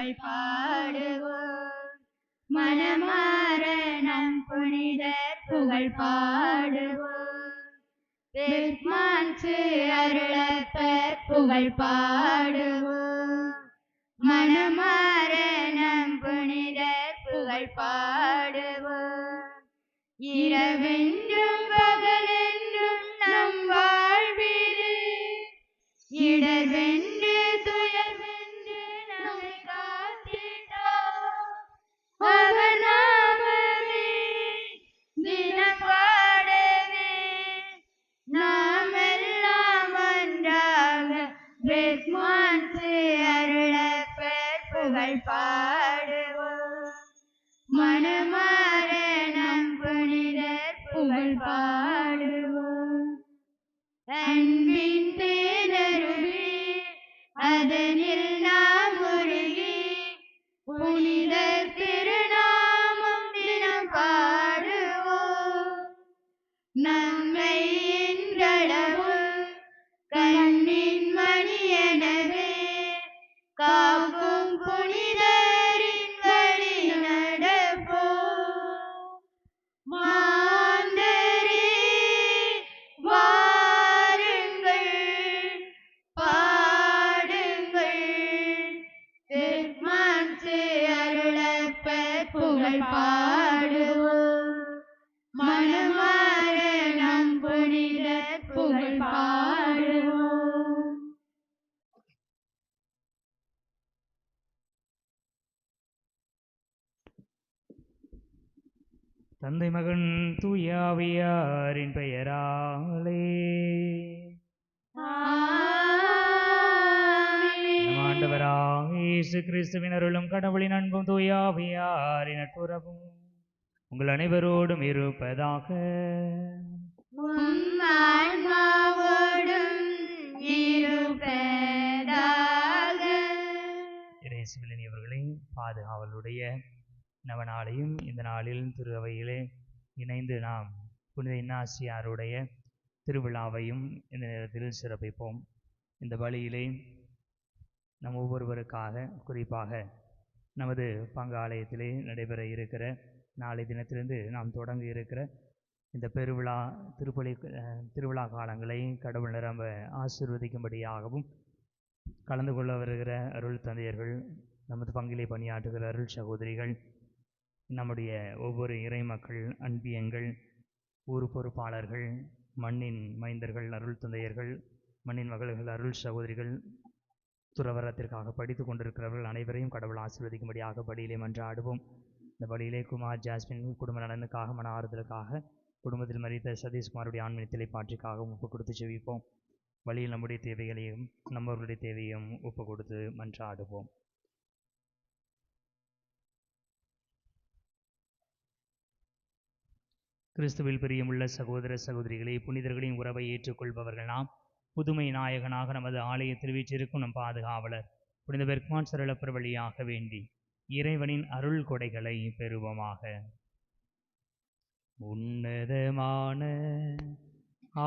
புகழ் பாடுவோம். மனமார நம் புனிதர் புகழ் பாடுவோம். பெர்க்மான்சு அருளப்பர் புகழ் பாடுவோம். மனமார நம் புனிதர் புகழ் பாடுவோம். இரவென்றும் பகலென்றும் நம் வாழ்விலே இடர்வென்று துயர்வென்று நம்மை காத்திட்டார். அவர் நாமமே தினம் பாடவே நாம் எல்லாம் ஒன்றாக பெர்க்மான்சு அருளப்பர் புகழ் பாடுவோம். மனமார நம் புனிதர் புகழ் பாடுவோம். அன்பின் தேனருவி அதனில் நாம் உருகி புனிதர் திருநாமம் தினம் பாடுவோம். நம்மை இன்றளவும் கண்ணின் மணியெனவே காக்கும் புனிதரின் வழி நடப்போம். மாந்தரே வாருங்கள் பாடுங்கள் பெர்க்மான்சு அருளப்பர் புகழ் பாடுவோம். மனமார நம் புனிதர் புகழ் பாடுவோம். தந்தை மகன் தூய ஆவியாரின் பெயராலே நம் ஆண்டவராகிய இயேசு கிறிஸ்துவின் அருளும் கடவுளின் அன்பும் தூய ஆவியாரின் நட்புறவும் உங்கள் அனைவரோடும் இருப்பதாக. உம் ஆன்மாவோடும் இருப்பதாக. இயேசுவின் இவர்களை பாதுகாவலுடைய நவநாளையும் இந்த நாளில் திரு அவையிலே இணைந்து நாம் புனித இன்னாசியாருடைய திருவிழாவையும் இந்த நேரத்தில் சிறப்பிப்போம். இந்த வழியிலே நம் ஒவ்வொருவருக்காக குறிப்பாக நமது பங்காலயத்திலே நடைபெற இருக்கிற நாளை தினத்திலிருந்து நாம் தொடங்க இருக்கிற இந்த பெருவிழா திருவிழா காலங்களை கடவுள் நிரம்ப ஆசீர்வதிக்கும்படியாகவும் கலந்து கொள்ள வருகிற அருள் தந்தையர்கள், நமது பங்கிலே பணியாற்றுகிற அருள் சகோதரிகள், நம்முடைய ஒவ்வொரு இறை மக்கள், அன்பியங்கள், ஊர் பொறுப்பாளர்கள், மண்ணின் மைந்தர்கள், அருள் தந்தையர்கள், மண்ணின் மகள்கள், அருள் சகோதரிகள், துறவரத்திற்காக படித்து கொண்டிருக்கிறவர்கள் அனைவரையும் கடவுள் ஆசீர்வதிக்கும்படியாக படியிலே மன்றாடுவோம். இந்த படியிலே குமார் ஜாஸ்மின் குடும்ப நலனுக்காக, மன ஆறுதலுக்காக, குடும்பத்தில் மறித்த சதீஷ்குமாருடைய ஆன்மீகத்திலே பாற்றிக்காகவும் ஒப்பு கொடுத்து செவிப்போம். வழியில் நம்முடைய தேவைகளையும் நம்மவர்களுடைய தேவையும் ஒப்பு கொடுத்து மன்றாடுவோம். கிறிஸ்துவில் பிரியமுள்ள சகோதர சகோதரிகளை, புனிதர்களின் உறவை ஏற்றுக்கொள்பவர்கள் நாம். புதுமை நாயகனாக நமது ஆலயத்தில் வீற்றிருக்கும் நம் பாதுகாவலர் புனித பெர்க்மான்சு அருளப்பர் வழியாக வேண்டி இறைவனின் அருள் கொடைகளை பெறுவோமாக. உன்னதமான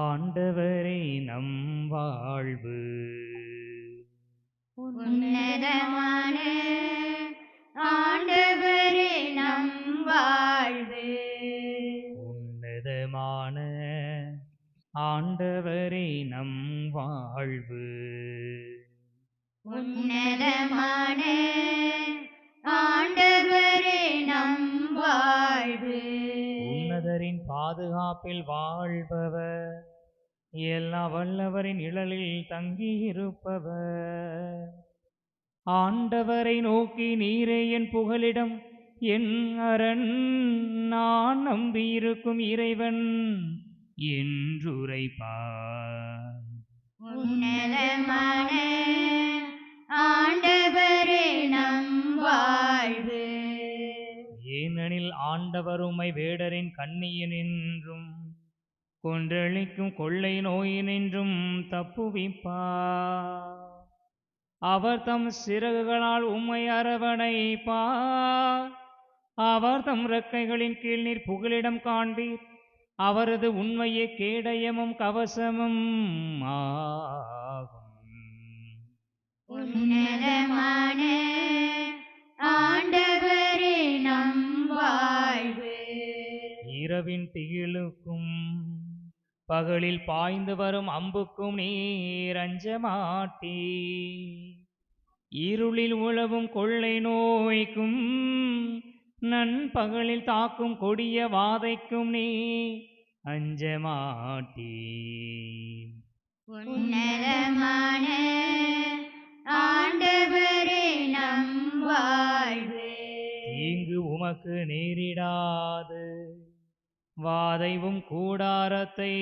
ஆண்டவரே நம் வாழ்வு, உன்னதமான ஆண்டவரே நம் வாழ்வு, உன்னதமான ஆண்டவரே நம் வாழ்வு, உன்னதமான ஆண்டவரே நம் வாழ்வு. உன்னதரின் பாதுகாப்பில் வாழ்பவர், எல்லா வல்லவரின் நிழலில் தங்கியிருப்பவர், ஆண்டவரை நோக்கி நீரே என் புகலிடம், என் அரண், நான் நம்பியிருக்கும் இறைவன் என்றுரைப்பார். உன்னதமான ஆண்டவரே நம் வாழ்வு. ஏனெனில் ஆண்டவர் உம்மை வேடரின் கண்ணியினின்றும் கொன்றளிக்கும் கொள்ளை நோயினின்றும் தப்புவிப்பார். அவர் தம் சிறகுகளால் உம்மை அரவணைப்பார். அவர் தம் இறக்கைகளின் கீழ் நீர் புகலிடம் காண்பீர். அவரது உண்மையே கேடயமும் கவசமும் ஆகும். உன்னதமான இருக்கும். பகலில் பாய்ந்து வரும் அம்புக்கும் நீர் அஞ்ச மாட்டீர். இருளில் உழவும் கொள்ளை நோய்க்கும் நண்பகலில் தாக்கும் கொடிய வாதைக்கும் நீ அஞ்ச மாட்டீர். உன்னதமான ஆண்டவரே நம் வாழ்வு. தீங்கு உமக்கு நேரிடாது, வாதைவும் கூடாரத்தை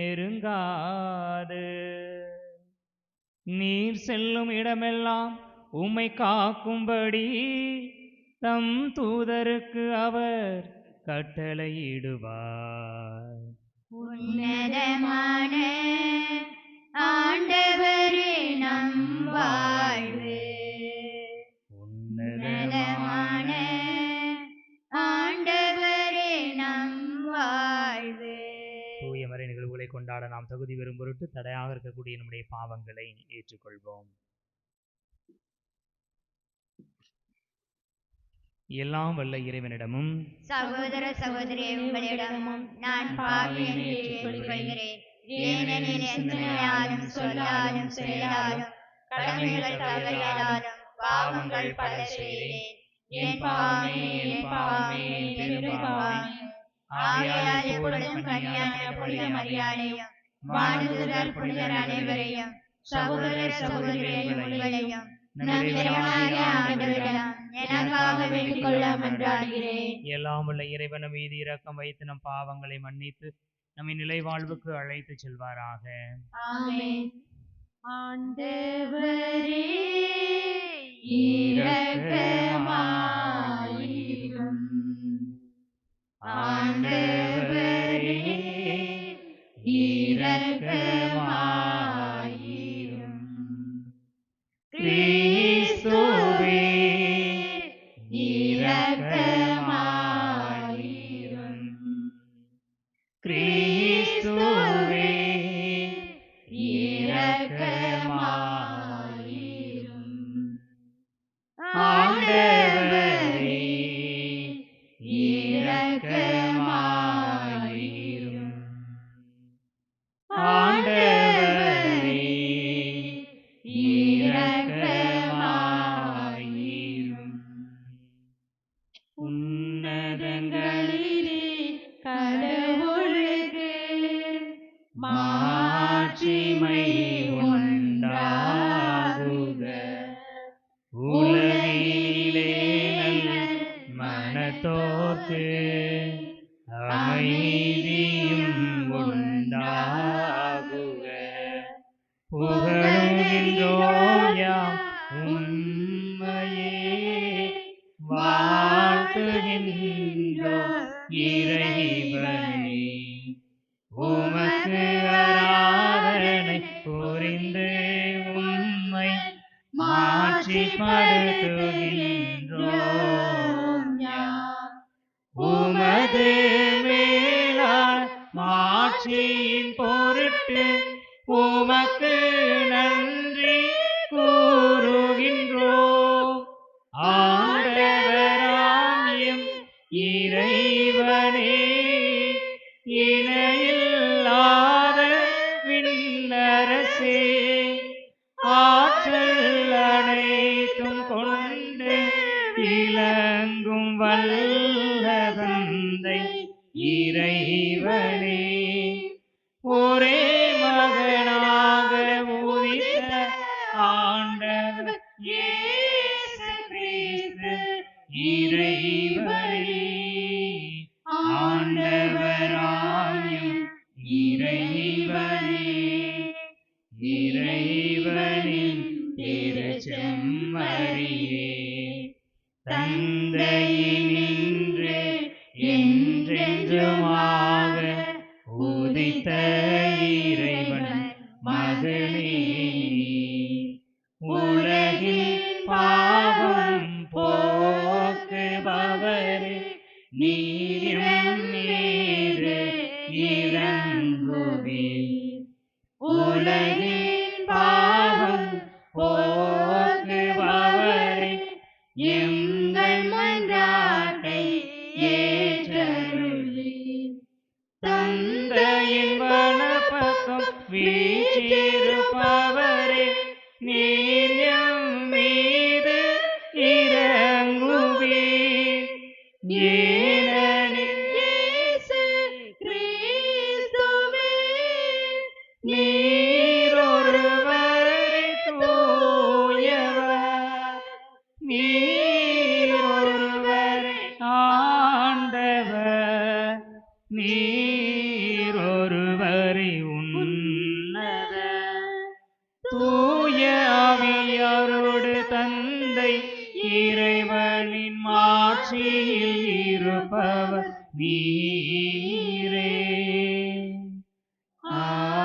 நெருங்காது. நீர் செல்லும் இடமெல்லாம் உம்மை காக்கும்படி தம் தூதருக்கு அவர் கட்டளையிடுவார். உன்னதமான ஆண்டவரே நம் வாழ்வு. உன்னதமான ஆண்டவரே நம் வாழ்வு. தூய மறை நிகழ்வுகளை கொண்டாட நாம் தகுதி பெறும் பொருட்டு தடையாக இருக்கக்கூடிய நம்முடைய பாவங்களை ஏற்றுக்கொள்வோம். எல்லாம் வல்ல இறைவனிடமும் சகோதர சகோதரியே உங்களிடமும் நான் பாவியை ஏற்றுக்கொள்கிறேன். ஏனெனில் சிந்தனையாலும் சொல்லாலும் செயலாலும் கடமைகள் தவறியதாலும் பாவங்கள் பல செய்தேன். என் பாவமே என் பாவமே என் பெரும் பாவமே. ஆகையால் எப்பொழுதும் கன்னியான புனித மரியாதையும் வானதூதர் புனிதர் அனைவரையும் சகோதர சகோதரிகளை உங்களையும் நம் இறைவனாகிய ஆண்டவரிடம் எனக்காக வேண்டிக் கொள்ள மன்றாடுகிறேன். எல்லாம் உள்ள இறைவன் மீது இரக்கம் வைத்து நம் பாவங்களை மன்னித்து நம்மை நிலை வாழ்வுக்கு அழைத்து செல்வாராக. ஆமென். ஆண்டவரே இரக்கமாயிரும். ஆண்டவரே இரக்கமாயிரும். கிறிஸ்துவே இரக்கமாயிரும். கிறிஸ்துவே இரக்கமாயிரும். ஆண்டவரே இரக்கமாயிரும். ஆண்டவரே இரக்கமாயிரும். உன்னதங்களிலே கடவுளுக்கு மாட்சிமை உண்டாகுக. உலகிலே மனத்தோர்க்கு அமைதியும் உண்டாகுக. புகழுகின்றோம் யாம் உம்மையே, வாழ்த்துகின்றோம் இறைவனே. உமக்கு ஆராதனை புரிந்து உம்மை மாட்சிப்படுத்துகின்றோம் யாம். உமது மேலான மாட்சியின் பொருட்டு உமக்கு நன்றி கூறுகின்றோம். ஆண்டவராம் எம் இறைவனே, இணையில்லாத விண்ணரசே, ஆற்றல் அனைத்தும் கொண்டு விளங்கும் வல்ல தந்தை இறைவனே, ஒரே மகனாக உதித்த ஆண்டவர் இயேசு கிறிஸ்து இறைவனே, ஆண்டவராயும் இறைவனே, இறைவனின் திருச்செம்மறியே, தந்தையினின்று என்றென்றுமாக உதித்த இறைவன் மகனே, உலகில் பாவம் போக்குபவரே, நீர் மீது இறங்குவீர். உலகின் பாவம் போக்குபவரே, எங்கள் மன்றாட்டை ஏற்றருளீர். தம் தேவனின் மாட்சியில் இருப்பவர் நீரே. ஆமென்.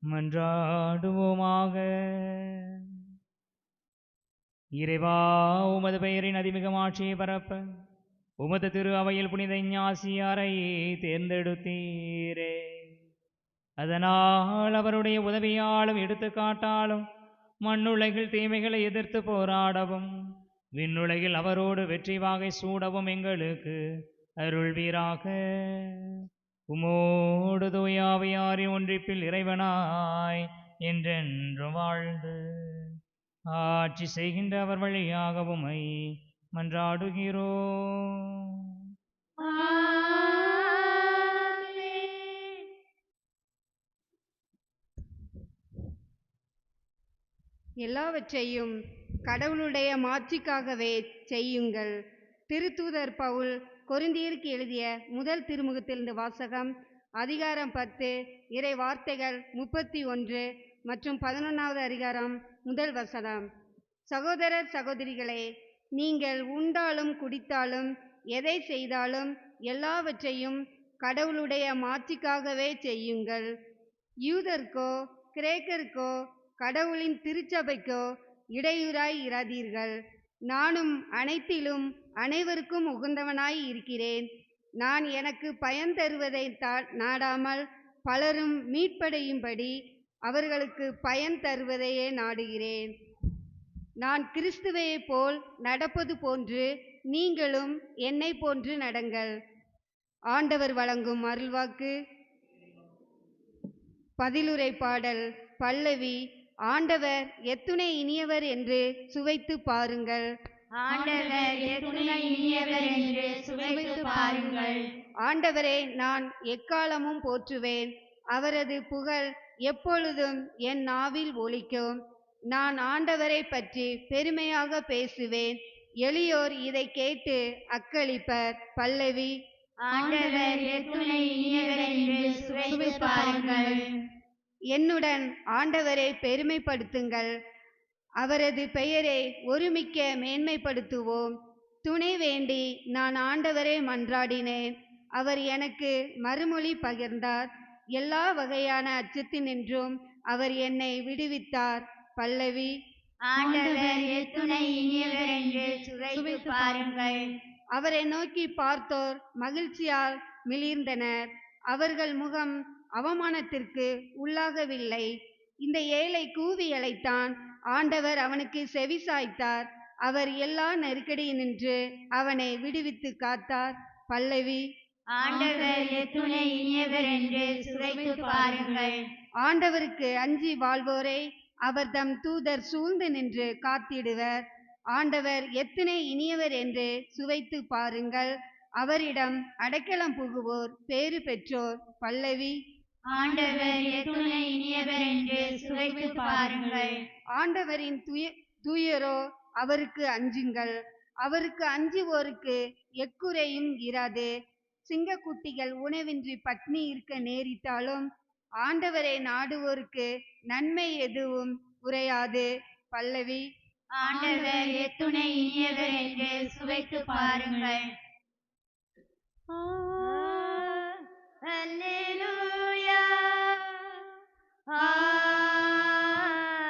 மன்றாடுவோமாக. இறைவா, உமது பெயரின் அதிமிக மாட்சியை பரப்ப உமது திரு அவையில் புனித இஞ்ஞாசியாரை தேர்ந்தெடுத்தீரே. அதனால் அவருடைய உதவியாலும் எடுத்துக்காட்டாலும் மண்ணுலகில் தீமைகளை எதிர்த்து போராடவும் விண்ணுலகில் அவரோடு வெற்றி வாகை சூடவும் எங்களுக்கு அருள்வீராக. உமோடு தூய ஆவியாரின் ஒன்றிப்பில் இறைவனாய் என்றென்றும் வாழ்ந்து ஆட்சி செய்கின்ற அவர் வழியாக உம்மை மன்றாடுகிறோம். எல்லாவற்றையும் கடவுளுடைய மாட்சிக்காகவே செய்யுங்கள். திருத்தூதர் பவுல் கொரிந்தியருக்கு எழுதிய முதல் திருமுகத்திலிருந்து வாசகம். அதிகாரம் 10, இறை வார்த்தைகள் 31 மற்றும் 11வது அதிகாரம் முதல் வசனம். சகோதரர் சகோதரிகளே, நீங்கள் உண்டாலும் குடித்தாலும் எதை செய்தாலும் எல்லாவற்றையும் கடவுளுடைய மாட்சிக்காகவே செய்யுங்கள். யூதர்க்கோ கிரேக்கருக்கோ கடவுளின் திருச்சபைக்கோ இடையூறாய் இராதீர்கள். நானும் அனைத்திலும் அனைவருக்கும் உகந்தவனாய் இருக்கிறேன். நான் எனக்கு பயன் தருவதை நாடாமல் பலரும் மீட்படையும்படி அவர்களுக்கு பயன் தருவதையே நாடுகிறேன். நான் கிறிஸ்துவைப் போல் நடப்பது போன்று நீங்களும் என்னை போன்று நடங்கள். ஆண்டவர் வழங்கும் அருள்வாக்கு. பதிலுரை பாடல் பல்லவி. ஆண்டவர் எத்துணை இனியவர் என்று சுவைத்து பாருங்கள். ஆண்டவர் எத்துணை இனியவர் என்று சுவைத்து பாருங்கள். ஆண்டவரை நான் எக்காலமும் போற்றுவேன். அவரது புகழ் எப்பொழுதும் என் நாவில் ஒலிக்கும். நான் ஆண்டவரை பற்றி பெருமையாக பேசுவேன். எளியோர் இதை கேட்டு அக்களிப்பர். பல்லவி. ஆண்டவர் எத்துணை இனியவர் என்று சுவைத்து பாருங்கள். என்னுடன் ஆண்டவரை பெருமைப்படுத்துங்கள். அவரது பெயரை ஒருமிக்க மேன்மைப்படுத்துவோம். துணை வேண்டி நான் ஆண்டவரை மன்றாடினேன். அவர் எனக்கு மறுமொழி பகிர்ந்தார். எல்லா வகையான அச்சத்தினின்றும் அவர் என்னை விடுவித்தார். பல்லவி. ஆண்டவர் எத்துணை இனியவர் என்று சுவைத்து பாருங்கள். அவரை நோக்கி பார்த்தோர் மகிழ்ச்சியால் மிளிர்ந்தனர். அவர்கள் முகம் அவமானத்திற்கு உள்ளாகவில்லை. இந்த ஏழை கூவி அழைத்தான். ஆண்டவர் அவனுக்கு செவி சாய்த்தார். அவர் எல்லா நெருக்கடியினின்று அவனை விடுவித்து காத்தார். பல்லவி. ஆண்டவர் எத்துணை இனியவர் என்று சுவைத்து பாருங்கள். ஆண்டவருக்கு அஞ்சி வாழ்வோரை அவர் தம் தூதர் சூழ்ந்து நின்று காத்திடுவர். ஆண்டவர் எத்துணை இனியவர் என்று சுவைத்து பாருங்கள். அவரிடம் அடைக்கலம் புகுவோர் பேறு பெற்றோர். பல்லவி. ஆண்டவர் எத்துணை இனியவர் என்று சுவைத்து பாருங்கள். ஆண்டவரின் தூயரோ அவருக்கு அஞ்சுங்கள். அவருக்கு அஞ்சுவோருக்கு எக்குறையும் இராது. சிங்கக்குட்டிகள் உணவின்றி பட்னி இருக்க நேரிட்டாலும் ஆண்டவரை நாடுவோருக்கு நன்மை எதுவும் குறையாது. பல்லவி. ஆண்டவர் எத்துணை இனியவர் என்று சுவைத்து பாருங்கள். அல்லேலூயா,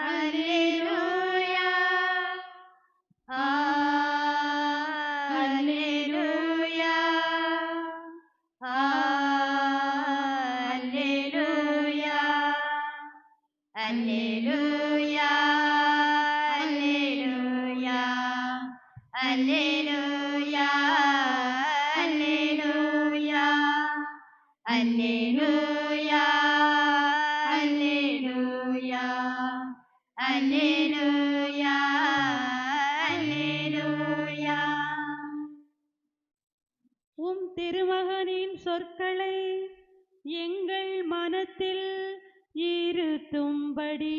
அல்லேலூயா, அல்லேலூயா, அல்லேலூயா, அல்லேலூயா, அல்லேலூயா, அல்லேலூயா, அல்லேலூயா, அல்லேலூயா, அல்லேலூயா, அல்லேலூயா, அல்லேலூயா. உம் திருமகனின் சொற்களை எங்கள் மனத்தில் இருத்தும்படி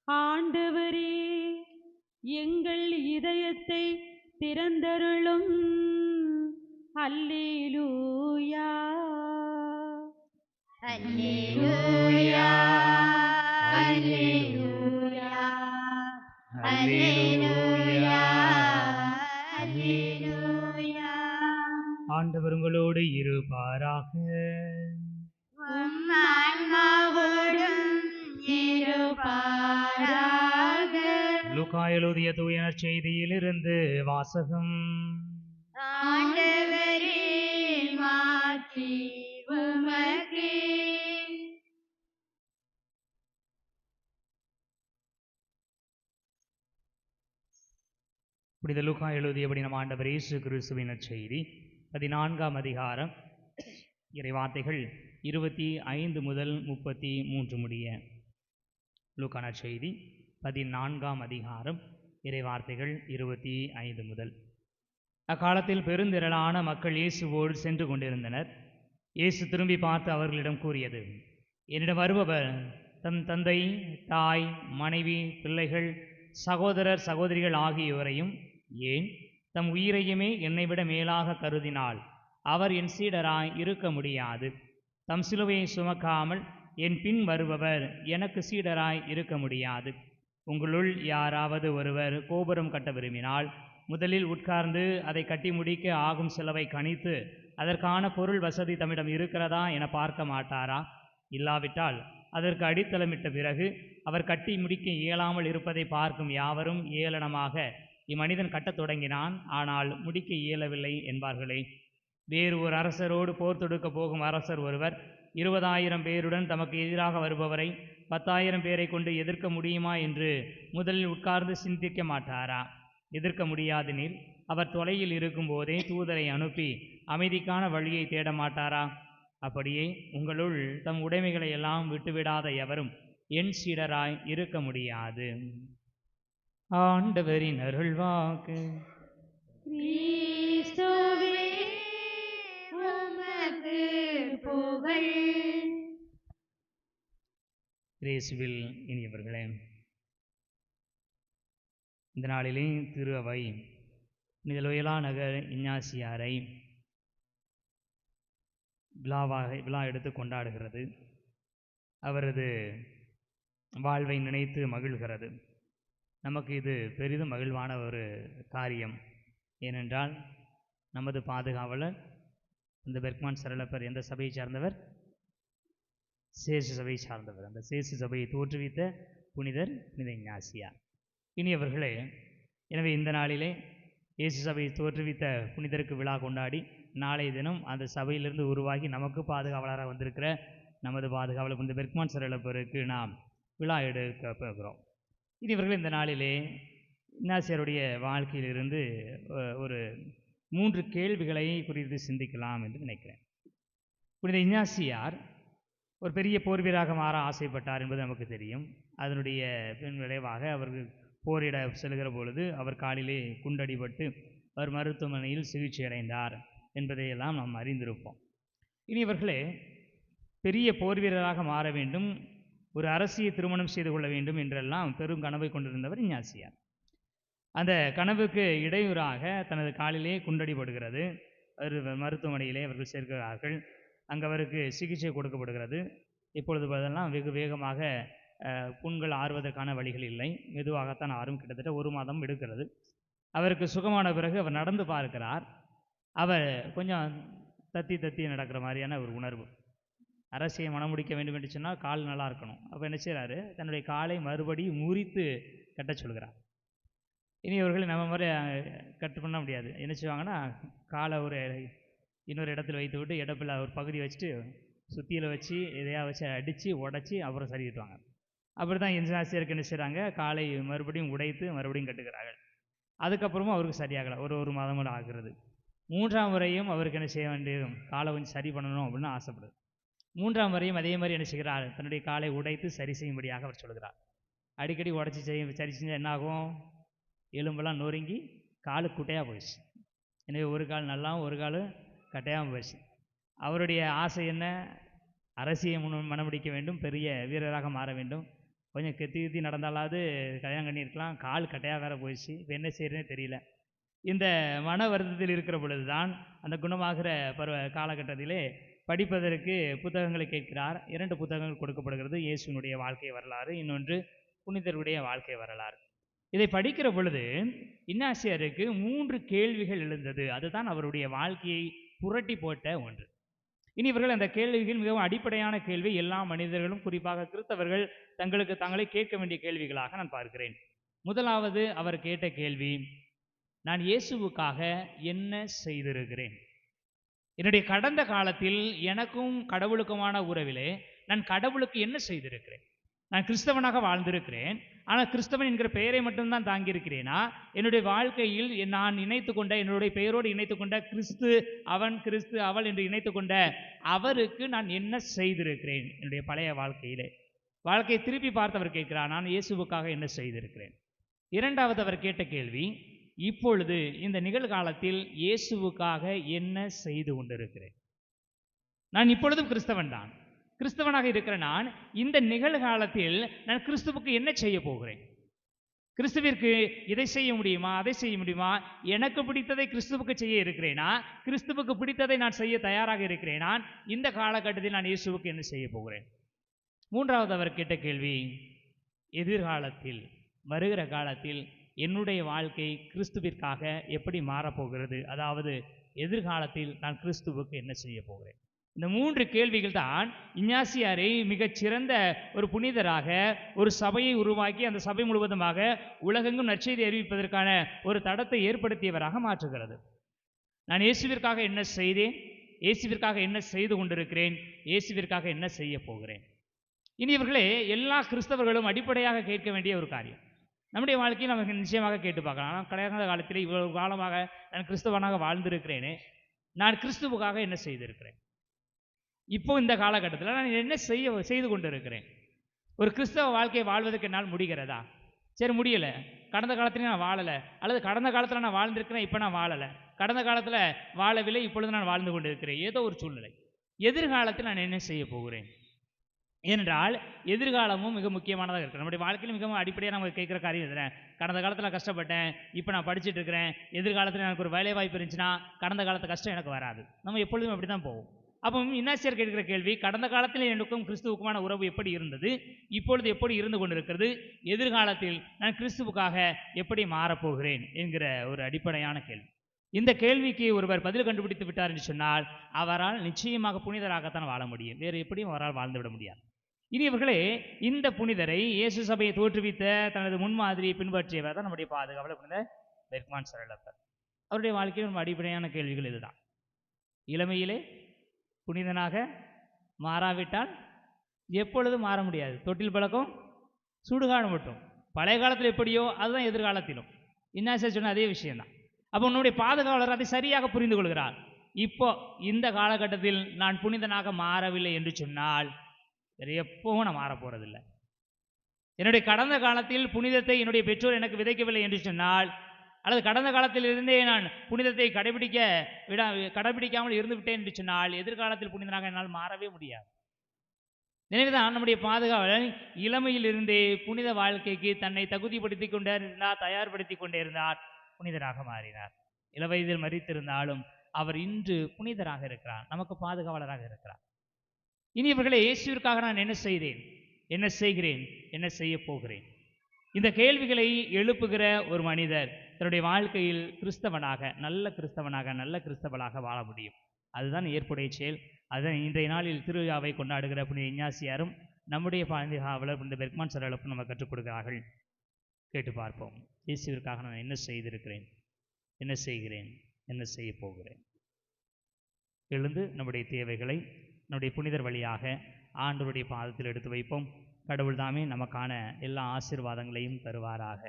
ஆண்டவரே எங்கள் இதயத்தை திறந்தருளும். அல்லேலூயா, அல்லேலூயா, அல்லேலூயா அல்லேலூயா அல்லேலூயா. ஆண்டவர் உங்களோடு இருப்பாராக. உம் ஆன்மாவோடும் இருப்பாராக. லூக்கா எழுதிய தூய நற்செய்தியிலிருந்து வாசகம். ஆண்டவரே மாற்றி உமக்கே. புனித லூக்கா எழுதியபடி நம் ஆண்டவர் இயேசு கிறிஸ்துவின் நற்செய்தி 14ஆம் அதிகாரம் இறைவார்த்தைகள் 25 முதல் 33 முடிய. லூக்கா நற்செய்தி 14ஆம் அதிகாரம் இறைவார்த்தைகள் 25 முதல். அக்காலத்தில் பெருந்திரளான மக்கள் இயேசுவோடு சென்று கொண்டிருந்தனர். இயேசு திரும்பி பார்த்து அவர்களிடம் கூறியது, என்னிடம் வருபவர் தம் தந்தை, தாய், மனைவி, பிள்ளைகள், சகோதரர், சகோதரிகள் ஆகியோரையும், ஏன் தம் உயிரையுமே என்னை விட மேலாக கருதினால் அவர் என் சீடராய் இருக்க முடியாது. தம் சிலுவையை சுமக்காமல் என் பின் வருபவர் எனக்கு சீடராய் இருக்க முடியாது. உங்களுள் யாராவது ஒருவர் கோபுரம் கட்ட விரும்பினால் முதலில் உட்கார்ந்து அதை கட்டி முடிக்க ஆகும் செலவை கணித்து அதற்கான பொருள் வசதி தம்மிடம் இருக்கிறதா என பார்க்க மாட்டாரா? இல்லாவிட்டால் அதற்கு அடித்தளமிட்ட பிறகு அவர் கட்டி முடிக்க இயலாமல் இருப்பதை பார்க்கும் யாவரும் ஏளனமாக, இம்மனிதன் கட்டத் தொடங்கினான், ஆனால் முடிக்க இயலவில்லை என்பார்களே. வேறு ஒரு அரசரோடு போர் தொடுக்க போகும் அரசர் ஒருவர் 20,000 பேருடன் தமக்கு எதிராக வருபவரை 10,000 பேரை கொண்டு எதிர்க்க முடியுமா என்று முதலில் உட்கார்ந்து சிந்திக்க மாட்டாரா? எதிர்க்க முடியாதெனில் அவர் தொலையில் இருக்கும்போதே தூதரை அனுப்பி அமைதிக்கான வழியை தேட மாட்டாரா? அப்படியே உங்களுள் தம் உடைமைகளை எல்லாம் விட்டுவிடாத எவரும் என் சீடராய் இருக்க முடியாது. ஆண்டவரின் அருள்வாக்கு. கிறிஸ்துவே உமக்கு புகழ். இயேசுவில் இனியவர்களே, இந்த நாளிலே திரு அவை புனித லோயலா நகர் இஞ்ஞாசியாரை விழா எடுத்து கொண்டாடுகிறது. அவரது வாழ்வை நினைத்து மகிழ்கிறது. நமக்கு இது பெரிதும் மகிழ்வான ஒரு காரியம். ஏனென்றால் நமது பாதுகாவலர் இந்த பெர்க்மான் சரளப்பர் எந்த சபையை சார்ந்தவர்? சேசு சபையை சார்ந்தவர். அந்த சேசு சபையை தோற்றுவித்த புனித இஞ்ஞாசியார். இனியவர்களே, எனவே இந்த நாளிலே இயேசு சபையை தோற்றுவித்த புனிதருக்கு விழா கொண்டாடி நாளைய தினம் அந்த சபையிலிருந்து உருவாகி நமக்கு பாதுகாவலராக வந்திருக்கிற நமது பாதுகாவலர் புனித பெர்க்மான் சரளப்பருக்கு நாம் விழா எடுக்க போகிறோம். இவர்கள் இந்த நாளிலே இஞ்ஞாசியாருடைய வாழ்க்கையிலிருந்து ஒரு 3 கேள்விகளை குறித்து சிந்திக்கலாம் என்று நினைக்கிறேன். புனித இஞ்ஞாசியார் ஒரு பெரிய போர் வீரராக மாற ஆசைப்பட்டார் என்பது நமக்கு தெரியும். அதனுடைய விளைவாக அவர்கள் போரிட செல்கிற பொழுது அவர் காலிலே குண்டடிபட்டு அவர் மருத்துவமனையில் சிகிச்சை அடைந்தார் என்பதையெல்லாம் நாம் அறிந்திருப்போம். இவர்களே பெரிய போர் வீரராக மாற வேண்டும், ஒரு அரசியை திருமணம் செய்து கொள்ள வேண்டும் என்றெல்லாம் பெரும் கனவை கொண்டிருந்தவர் இஞ்ஞாசியார். அந்த கனவுக்கு இடையூறாக தனது காலிலே குண்டடிபடுகிறது. அவர் மருத்துவமனையிலே அவர்கள் சேர்க்கிறார்கள். அங்கே அவருக்கு சிகிச்சை கொடுக்கப்படுகிறது. இப்பொழுது அதெல்லாம் வெகு வேகமாக புண்கள் ஆறுவதற்கான வழிகள் இல்லை. மெதுவாகத்தான் ஆறும். கிட்டத்தட்ட 1 மாதம் எடுக்கிறது. அவருக்கு சுகமான பிறகு அவர் நடந்து பார்க்கிறார். அவர் கொஞ்சம் தத்தி நடக்கிற மாதிரியான ஒரு உணர்வு. அரசியை மனமுடிக்க வேண்டும் என்று சொன்னால் கால் நல்லா இருக்கணும். அப்போ என்ன செய்கிறாரு? தன்னுடைய காலை மறுபடியும் முறித்து கட்ட சொல்கிறார். இனி அவர்கள் நம்ம மாதிரி கட்டு பண்ண முடியாது. என்ன செய்வாங்கன்னா, காலை இன்னொரு இடத்துல வைத்து விட்டு இடப்பில் ஒரு பகுதி வச்சுட்டு சுத்தியில் வச்சு எதையா வச்சு அடித்து உடச்சி அப்புறம் சரி கட்டுவாங்க. அப்படி தான் இஞ்ஞாசியாருக்கு என்ன செய்கிறாங்க? காலை மறுபடியும் உடைத்து மறுபடியும் கட்டுகிறார்கள். அதுக்கப்புறமும் அவருக்கு சரியாகலை. ஒரு மாதம் கூட ஆகிறது. 3ஆம் முறையும் அவருக்கு என்ன செய்ய வேண்டியது? காலை கொஞ்சம் சரி பண்ணணும் அப்படின்னு ஆசைப்படுது. 3ஆம் முறையும் அதே மாதிரி என்ன செய்கிறார்? தன்னுடைய காலை உடைத்து சரி செய்யும்படியாக அவர் சொல்கிறார். அடிக்கடி உடச்சி சரி செஞ்சால் என்ன ஆகும்? எலும்பெல்லாம் நொறுங்கி காலு குட்டையாக போயிடுச்சு. எனவே ஒரு கால் நல்லாவும் ஒரு கால் கட்டையாகவும் போயிடுச்சு. அவருடைய ஆசை என்ன? அரசியை மனமுடிக்க வேண்டும், பெரிய வீரராக மாற வேண்டும். கொஞ்சம் கெத்தி நடந்தாலாவது கல்யாணம் பண்ணியிருக்கலாம். கால் கட்டையாக வேற போயிடுச்சு. இப்போ என்ன செய்யறதுனே தெரியல. இந்த மன வருத்தத்தில் இருக்கிற பொழுது தான் அந்த குணமாகிற காலகட்டத்திலே படிப்பதற்கு புத்தகங்களை கேட்கிறார். 2 புத்தகங்கள் கொடுக்கப்படுகிறது. இயேசுனுடைய வாழ்க்கை வரலாறு, இன்னொன்று புனிதருடைய வாழ்க்கை வரலாறு. இதை படிக்கிற பொழுது இன்னாசியாருக்கு 3 கேள்விகள் எழுந்தது. அதுதான் அவருடைய வாழ்க்கையை புரட்டி போட்ட ஒன்று. இனி இவர்கள் அந்த கேள்விகள் மிகவும் அடிப்படையான கேள்வி, எல்லா மனிதர்களும் குறிப்பாக கிறிஸ்தவர்கள் தங்களுக்கு தாங்களே கேட்க வேண்டிய கேள்விகளாக நான் பார்க்கிறேன். முதலாவது அவர் கேட்ட கேள்வி, நான் இயேசுவுக்காக என்ன செய்திருக்கிறேன்? என்னுடைய கடந்த காலத்தில் எனக்கும் கடவுளுக்குமான உறவிலே நான் கடவுளுக்கு என்ன செய்திருக்கிறேன்? நான் கிறிஸ்தவனாக வாழ்ந்திருக்கிறேன், ஆனால் கிறிஸ்தவன் என்கிற பெயரை மட்டும்தான் தாங்கியிருக்கிறேனா? என்னுடைய வாழ்க்கையில் நான் இணைத்து கொண்ட, என்னுடைய பெயரோடு இணைத்து கொண்ட கிறிஸ்து அவன், கிறிஸ்து அவள் என்று இணைத்து கொண்ட அவருக்கு நான் என்ன செய்திருக்கிறேன்? என்னுடைய பழைய வாழ்க்கையிலே வாழ்க்கையை திருப்பி பார்த்தவர் கேட்கிறார், நான் இயேசுவுக்காக என்ன செய்திருக்கிறேன்? இரண்டாவது அவர் கேட்ட கேள்வி, இப்பொழுது இந்த நிகழ்காலத்தில் இயேசுவுக்காக என்ன செய்து கொண்டிருக்கிறேன்? நான் இப்பொழுதும் கிறிஸ்தவன் தான். கிறிஸ்தவனாக இருக்கிற நான் இந்த நிகழ்காலத்தில் நான் கிறிஸ்துவுக்கு என்ன செய்ய போகிறேன்? கிறிஸ்துவிற்கு இதை செய்ய முடியுமா, அதை செய்ய முடியுமா? எனக்கு பிடித்ததை கிறிஸ்துவுக்கு செய்ய இருக்கிறேனா? கிறிஸ்துவுக்கு பிடித்ததை நான் செய்ய தயாராக இருக்கிறேனா? இந்த காலகட்டத்தில் நான் இயேசுவுக்கு என்ன செய்ய போகிறேன்? மூன்றாவது அவர் கேட்ட கேள்வி, எதிர்காலத்தில் வருகிற காலத்தில் என்னுடைய வாழ்க்கை கிறிஸ்துவிற்காக எப்படி மாறப்போகிறது? அதாவது எதிர்காலத்தில் நான் கிறிஸ்துவுக்கு என்ன செய்ய போகிறேன்? இந்த 3 கேள்விகள் தான் இஞ்ஞாசியாரை மிகச்சிறந்த ஒரு புனிதராக, ஒரு சபையை உருவாக்கி அந்த சபை முழுவதுமாக உலகெங்கும் நற்செய்தி அறிவிப்பதற்கான ஒரு தடத்தை ஏற்படுத்தியவராக மாற்றுகிறது. நான் இயேசுவிற்காக என்ன செய்தேன்? இயேசுவிற்காக என்ன செய்து கொண்டிருக்கிறேன்? இயேசுவிற்காக என்ன செய்ய போகிறேன்? இனி இவர்களே எல்லா கிறிஸ்தவர்களும் அடிப்படையாக கேட்க வேண்டிய ஒரு காரியம். நம்முடைய வாழ்க்கையில் நமக்கு நிச்சயமாக கேட்டு பார்க்கலாம். ஆனால் கடந்த காலத்தில் இவ்வளவு காலமாக நான் கிறிஸ்தவனாக வாழ்ந்திருக்கிறேனே, நான் கிறிஸ்துவுக்காக என்ன செய்திருக்கிறேன்? இப்போ இந்த காலகட்டத்தில் நான் என்ன செய்து கொண்டு இருக்கிறேன்? ஒரு கிறிஸ்தவ வாழ்க்கையை வாழ்வதற்கு என்னால் முடிகிறதா? சரி, முடியலை. கடந்த காலத்திலே நான் வாழலை, அல்லது கடந்த காலத்தில் நான் வாழ்ந்திருக்கிறேன், இப்போ நான் வாழலை. கடந்த காலத்தில் வாழவில்லை, இப்பொழுது நான் வாழ்ந்து கொண்டு இருக்கிறேன். ஏதோ ஒரு சூழ்நிலை. எதிர்காலத்தில் நான் என்ன செய்ய போகிறேன்? ஏனென்றால் எதிர்காலமும் மிக முக்கியமானதாக இருக்குது. நம்முடைய வாழ்க்கையில் மிகவும் அடிப்படையாக நம்ம கேட்குற காரியம் எதுனா, கடந்த காலத்தில் நான் கஷ்டப்பட்டேன், இப்போ நான் படிச்சுட்டு இருக்கிறேன், எதிர்காலத்தில் எனக்கு ஒரு வேலை வாய்ப்பு இருந்துச்சுன்னா கடந்த காலத்து கஷ்டம் எனக்கு வராது. நம்ம எப்பொழுதும் அப்படி தான் போவோம். அப்போ இன்னாசியார் கேட்கிற கேள்வி, கடந்த காலத்தில் எனக்கும் கிறிஸ்துவுக்குமான உறவு எப்படி இருந்தது, இப்பொழுது எப்படி இருந்து கொண்டிருக்கிறது, எதிர்காலத்தில் நான் கிறிஸ்துவுக்காக எப்படி மாறப்போகிறேன் என்கிற ஒரு அடிப்படையான கேள்வி. இந்த கேள்விக்கு ஒருவர் பதில் கண்டுபிடித்து விட்டார் என்று சொன்னால் அவரால் நிச்சயமாக புனிதராகத்தான் வாழ முடியும். வேறு எப்படியும் அவரால் வாழ்ந்துவிட முடியாது. இனி இவர்களே இந்த புனிதரை இயேசு சபையை தோற்றுவித்த தனது முன்மாதிரியை பின்பற்றியவர் தான் நம்முடைய பாதுகாவலர் புனித பெர்க்மான் சரளப்பர். அவருடைய வாழ்க்கையில் நம்ம அடிப்படையான கேள்விகள் இதுதான். இளமையிலே புனிதனாக மாறாவிட்டால் எப்பொழுதும் மாற முடியாது. தொட்டில் பழக்கம் சுடுகாடு மட்டும். பழைய காலத்தில் எப்படியோ அதுதான் எதிர்காலத்திலும். இன்னாசியார் சொன்ன அதே விஷயம்தான். அப்போ உன்னுடைய பாதுகாவலர் அதை சரியாக புரிந்து கொள்கிறார். இப்போ இந்த காலகட்டத்தில் நான் புனிதனாக மாறவில்லை என்று சொன்னால் வேறு எப்பவும் நான் மாற போறதில்லை. என்னுடைய கடந்த காலத்தில் புனிதத்தை என்னுடைய பெற்றோர் எனக்கு விதைக்கவில்லை என்று சொன்னால், அல்லது கடந்த காலத்தில் இருந்தே நான் புனிதத்தை கடைபிடிக்காமல் இருந்து விட்டேன் என்று சொன்னால் எதிர்காலத்தில் புனிதனாக என்னால் மாறவே முடியாது. எனவேதான் நம்முடைய பாதுகாவலர் இளமையிலிருந்தே புனித வாழ்க்கைக்கு தன்னை தகுதிப்படுத்தி கொண்டே இருந்தார், தயார்படுத்தி கொண்டே இருந்தார், புனிதராக மாறினார். இளவயதில் மரித்திருந்தாலும் அவர் இன்று புனிதராக இருக்கிறார், நமக்கு பாதுகாவலராக இருக்கிறார். இனி இவர்களை இயேசுவிற்காக நான் என்ன செய்தேன், என்ன செய்கிறேன், என்ன செய்ய போகிறேன்? இந்த கேள்விகளை எழுப்புகிற ஒரு மனிதர் தன்னுடைய வாழ்க்கையில் கிறிஸ்தவனாக, நல்ல கிறிஸ்தவனாக, நல்ல கிறிஸ்தவளாக வாழ முடியும். அதுதான் ஏற்புடைய செயல். அதுதான் இன்றைய நாளில் திருவிழாவை கொண்டாடுகிற புனித இஞ்ஞாசியாரும் நம்முடைய பாதுகாவலர் புனித பெர்க்மான் சரளப்பரும் நம்ம கற்றுக் கொடுக்கிறார்கள். கேட்டு பார்ப்போம். இயேசுவிற்காக நான் என்ன செய்திருக்கிறேன், என்ன செய்கிறேன், என்ன செய்ய போகிறேன்? எழுந்து நம்முடைய தேவைகளை நம்முடைய புனிதர் வழியாக ஆண்டவருடைய பாதத்தில் எடுத்து வைப்போம். கடவுள் தாமே நமக்கான எல்லா ஆசீர்வாதங்களையும் தருவாராக.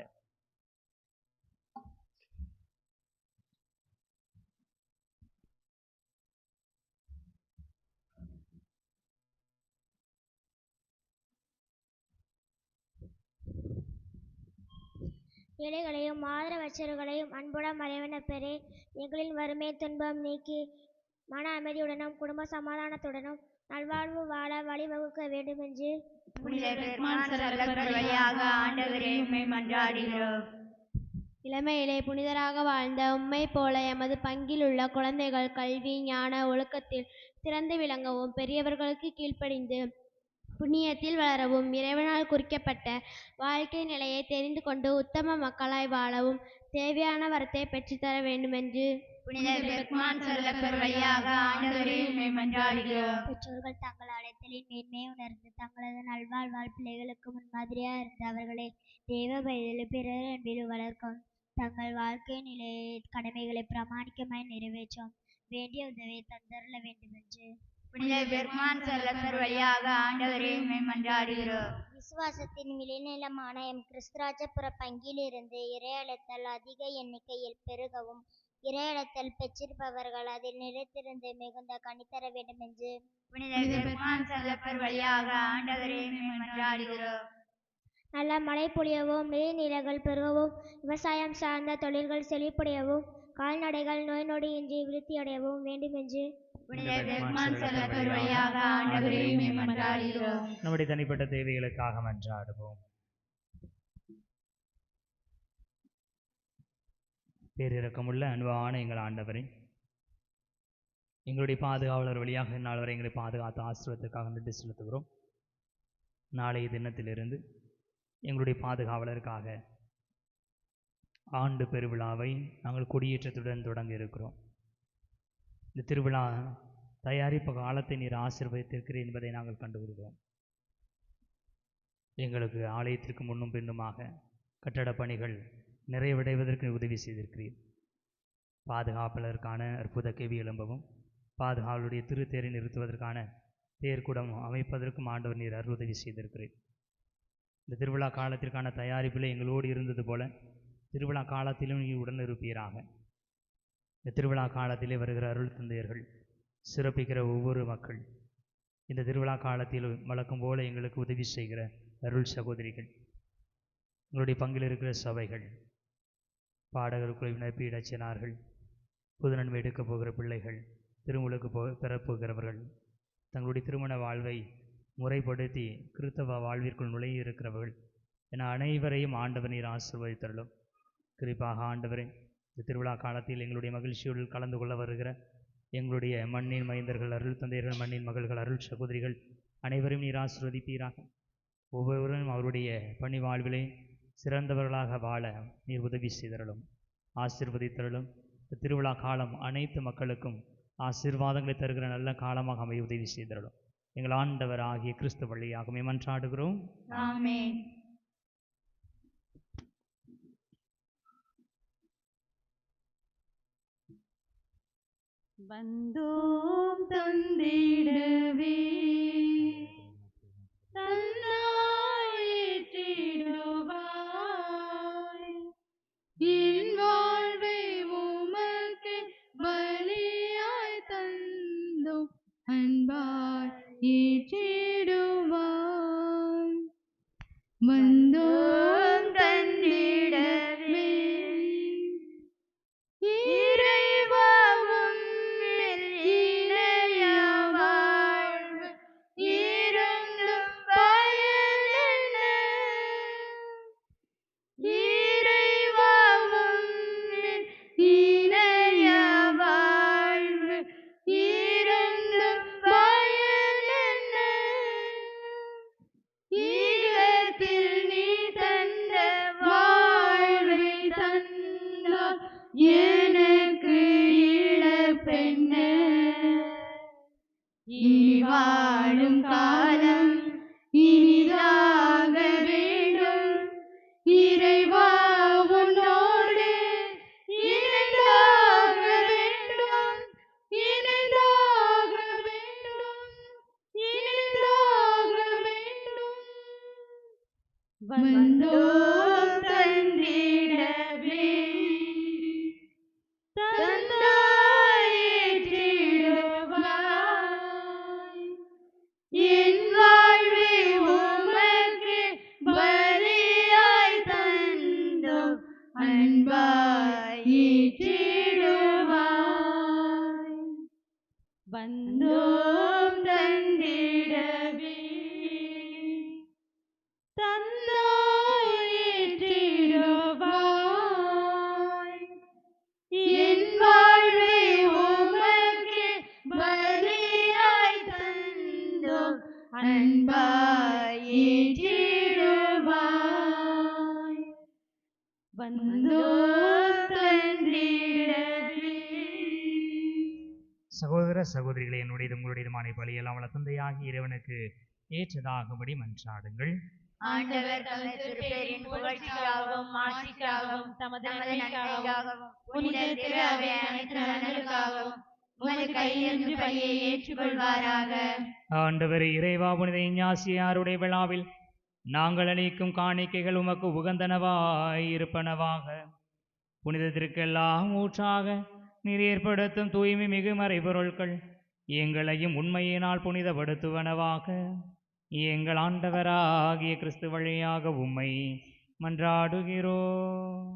ஏழைகளையும் ஆதரவற்றவர்களையும் அன்புடன் மறைவன பெறே, எங்களின் வறுமை துன்பம் நீக்கி மன அமைதியுடனும் குடும்ப சமாதானத்துடனும் நல்வாழ்வு வாழ வழிவகுக்க வேண்டும் என்று புனித பெர்க்மான் சரளப்பர் வழியாக ஆண்டவரே உம்மை மன்றாடுகிறோம். இளமையிலே புனிதராக வாழ்ந்த உம்மை போல எமது பங்கில் உள்ள குழந்தைகள் கல்வி ஞான ஒழுக்கத்தில் சிறந்து விளங்கவும் பெரியவர்களுக்கு கீழ்ப்படிந்து புண்ணியத்தில் வளரவும் இறைவனால் குறிக்கப்பட்ட வாழ்க்கை நிலையை தெரிந்து கொண்டு உத்தம மக்களாய் வாழவும் தேவையான வரத்தை பெற்றுத்தர வேண்டுமென்று புனித பெர்க்மான் செல்லப்பர் வழியாக ஆண்டவரே உம்மை மன்றாடுகிறோம். பெற்றோர்கள் தங்கள் அடைத்தலின் மேன்மையை உணர்ந்து தங்களது நல்வாழ்வால் பிள்ளைகளுக்கு முன்மாதிரியாக இருந்த அவர்களை தேவ பயதிலும் பிறர் அன்பிலும் வளர்க்கும் தங்கள் வாழ்க்கை நிலையை கடமைகளை பிரமாணிக்கமாய் நிறைவேற்றும் வேண்டிய உதவியை தந்தருள வேண்டுமென்று புனித பெர்க்மான் செல்லப்பர் வழியாக ஆண்டவரே உம்மை மன்றாடுகிறோம். விசுவாசத்தின் விளைநிலமான எம் கிறிஸ்துராஜபுர பங்கிலிருந்து இறையளத்தல் அதிக எண்ணிக்கையில் பெருகவும் இறையளத்தல் பெற்றிருப்பவர்கள் அதில் நிலைத்திருந்து மிகுந்த கனித்தர வேண்டும் என்று புனித பெர்க்மான் செல்லப்பர் வழியாக ஆண்டவரே உம்மை மன்றாடுகிறோம். நல்ல மழை பொழியவும் நீர்நிலைகள் பெருகவும் விவசாயம் சார்ந்த தொழில்கள் செழிப்படையவும் கால்நடைகள் நோய் நொடியின்றி விருத்தியடையவும் வேண்டும் என்று புனித பெர்க்மான் செல்லப்பர் வழியாக ஆண்டவரே உம்மை மன்றாடுகிறோம். நம்முடைய தனிப்பட்ட தேவைகளுக்காக மன்றாடுவோம். பேரிரக்கமுள்ள அன்பான எங்கள் ஆண்டவரே, எங்களுடைய பாதுகாவலர் வழியாக நாள் வரை எங்களை பாதுகாத்த ஆசீர்வாதத்திற்காக நன்றி செலுத்துகிறோம். நாளைய தினத்திலிருந்து எங்களுடைய பாதுகாவலருக்காக ஆண்டு பெருவிழாவை நாங்கள் கொடியேற்றத்துடன் தொடங்க இருக்கிறோம். இந்த திருவிழா தயாரிப்பு காலத்தை நீர் ஆசீர்வதித்திருக்கிறீர் என்பதை நாங்கள் கண்டுகொள்கிறோம். எங்களுக்கு ஆலயத்திற்கு முன்னும் பின்னுமாக கட்டடப் பணிகள் நிறைவடைவதற்கு உதவி செய்திருக்கிறீர். பாதுகாப்பாளருக்கான அற்புத கேவி எழும்பவும் பாதுகாவலுடைய திருத்தேரை நிறுத்துவதற்கான தேர்க்குடம் அமைப்பதற்கும் ஆண்டவர் நீர் அருளுதவி செய்திருக்கிறீர். இந்த திருவிழா காலத்திற்கான தயாரிப்பில் எங்களோடு இருந்தது போல திருவிழா காலத்திலும் நீ உடன் இருப்பீராக. இந்த திருவிழா காலத்திலே வருகிற அருள் தந்தையர்கள், சிறப்பிக்கிற ஒவ்வொரு மக்கள், இந்த திருவிழா காலத்தில் வழக்கம் போல எங்களுக்கு உதவி செய்கிற அருள் சகோதரிகள், எங்களுடைய பங்கில் இருக்கிற சபைகள், பாடகர் குழுவினர், பீடச்சினார்கள், புதுநன்மை எடுக்கப் போகிற பிள்ளைகள், திருமுழுக்கு பெறப்போகிறவர்கள், தங்களுடைய திருமண வாழ்வை முறைப்படுத்தி கிறிஸ்தவ வாழ்விற்குள் நுழைய இருக்கிறவர்கள் என அனைவரையும் ஆண்டவர் நீர் ஆசீர்வதித்தருளும். குறிப்பாக ஆண்டவரே, இந்த திருவிழா காலத்தில் எங்களுடைய மகிழ்ச்சியோடு கலந்து கொள்ள வருகிற எங்களுடைய மண்ணின் மைந்தர்கள், அருள் தந்தையர்கள், மண்ணின் மகள்கள், அருள் சகோதரிகள் அனைவரும் நீர் ஆசீர்வதிப்பீராக. ஒவ்வொருவரும் அவருடைய பணி வாழ்விலே சிறந்தவர்களாக வாழ நீர் உதவி செய்தருளும், ஆசீர்வதித்தருளும். இந்த திருவிழா காலம் அனைத்து மக்களுக்கும் ஆசீர்வாதங்களை தருகிற நல்ல காலமாக அமைய உதவி செய்தருளும். எங்கள் ஆண்டவர் ஆகிய கிறிஸ்து வழியாகவே மன்றாடுகிறோம். ஆமென். வந்தோம் தந்திடவே தன்னாயிற்றிடுவாய் என் வாழ்வை உமக்கு பலியாய் தந்தோம் அன்பாய் ஏற்றிடுவாய். வந்தோம் தந்திடவே இறைவா உம்மில் இணைய வாழ்வு இருந்தும் பயனென்ன. இறைவா உம்மில் இணைய வாழ்வு இருந்தும் பயனென்ன. ஈகத்தில் நீ தந்த வாழ்வை தந்தால் எனக்கு இழப்பென்ன. இனி வாழும் காலம் இனிதாக வேண்டும். இறைவா உன்னோடு இணைந்தாக வேண்டும், இணைந்தாக வேண்டும், இணைந்தாக வேண்டும். வந்தோம் தந்திடவே தந்தாயிற்றிடுவாய் என் வாழ்வை உமக்கு பலியாய் தந்தோம் அன்பாய் ஏற்றிடுவாய். வந்தோம் தந்திடவே வந்தோர் தந்திடவே. சகோதர சகோதரிகளை என்னுடையது உங்களுடையதுமான பலியெல்லாம் வள தந்தையாகி இறைவனுக்கு ஏற்றதாகும்படி மன்றாடுங்கள். ஆண்டவர் தமது திருப்பேரின் புகழ்ச்சிக்காகவும் மாட்சிக்காகவும் தமது நன்மைக்காகவும் புனித திரு அவை அனைத்து நலன்களுக்காகவும் உமது கையிலிருந்து பலியை ஏற்றுக்கொள்வாராக. ஆண்டவர் இறைவா, புனித இஞ்ஞாசியாருடைய விழாவில் நாங்கள் அளிக்கும் காணிக்கைகள் உமக்கு உகந்தனவாயிருப்பனவாக. புனிதத்திற்கெல்லாம் ஊற்றாக நீர் ஏற்படுத்தும் தூய்மை மிகு மறைபொருட்கள் எங்களையும் உண்மையினால் புனிதப்படுத்துவனவாக. எங்கள் ஆண்டவராகிய கிறிஸ்து வழியாக உம்மை மன்றாடுகிறோம்.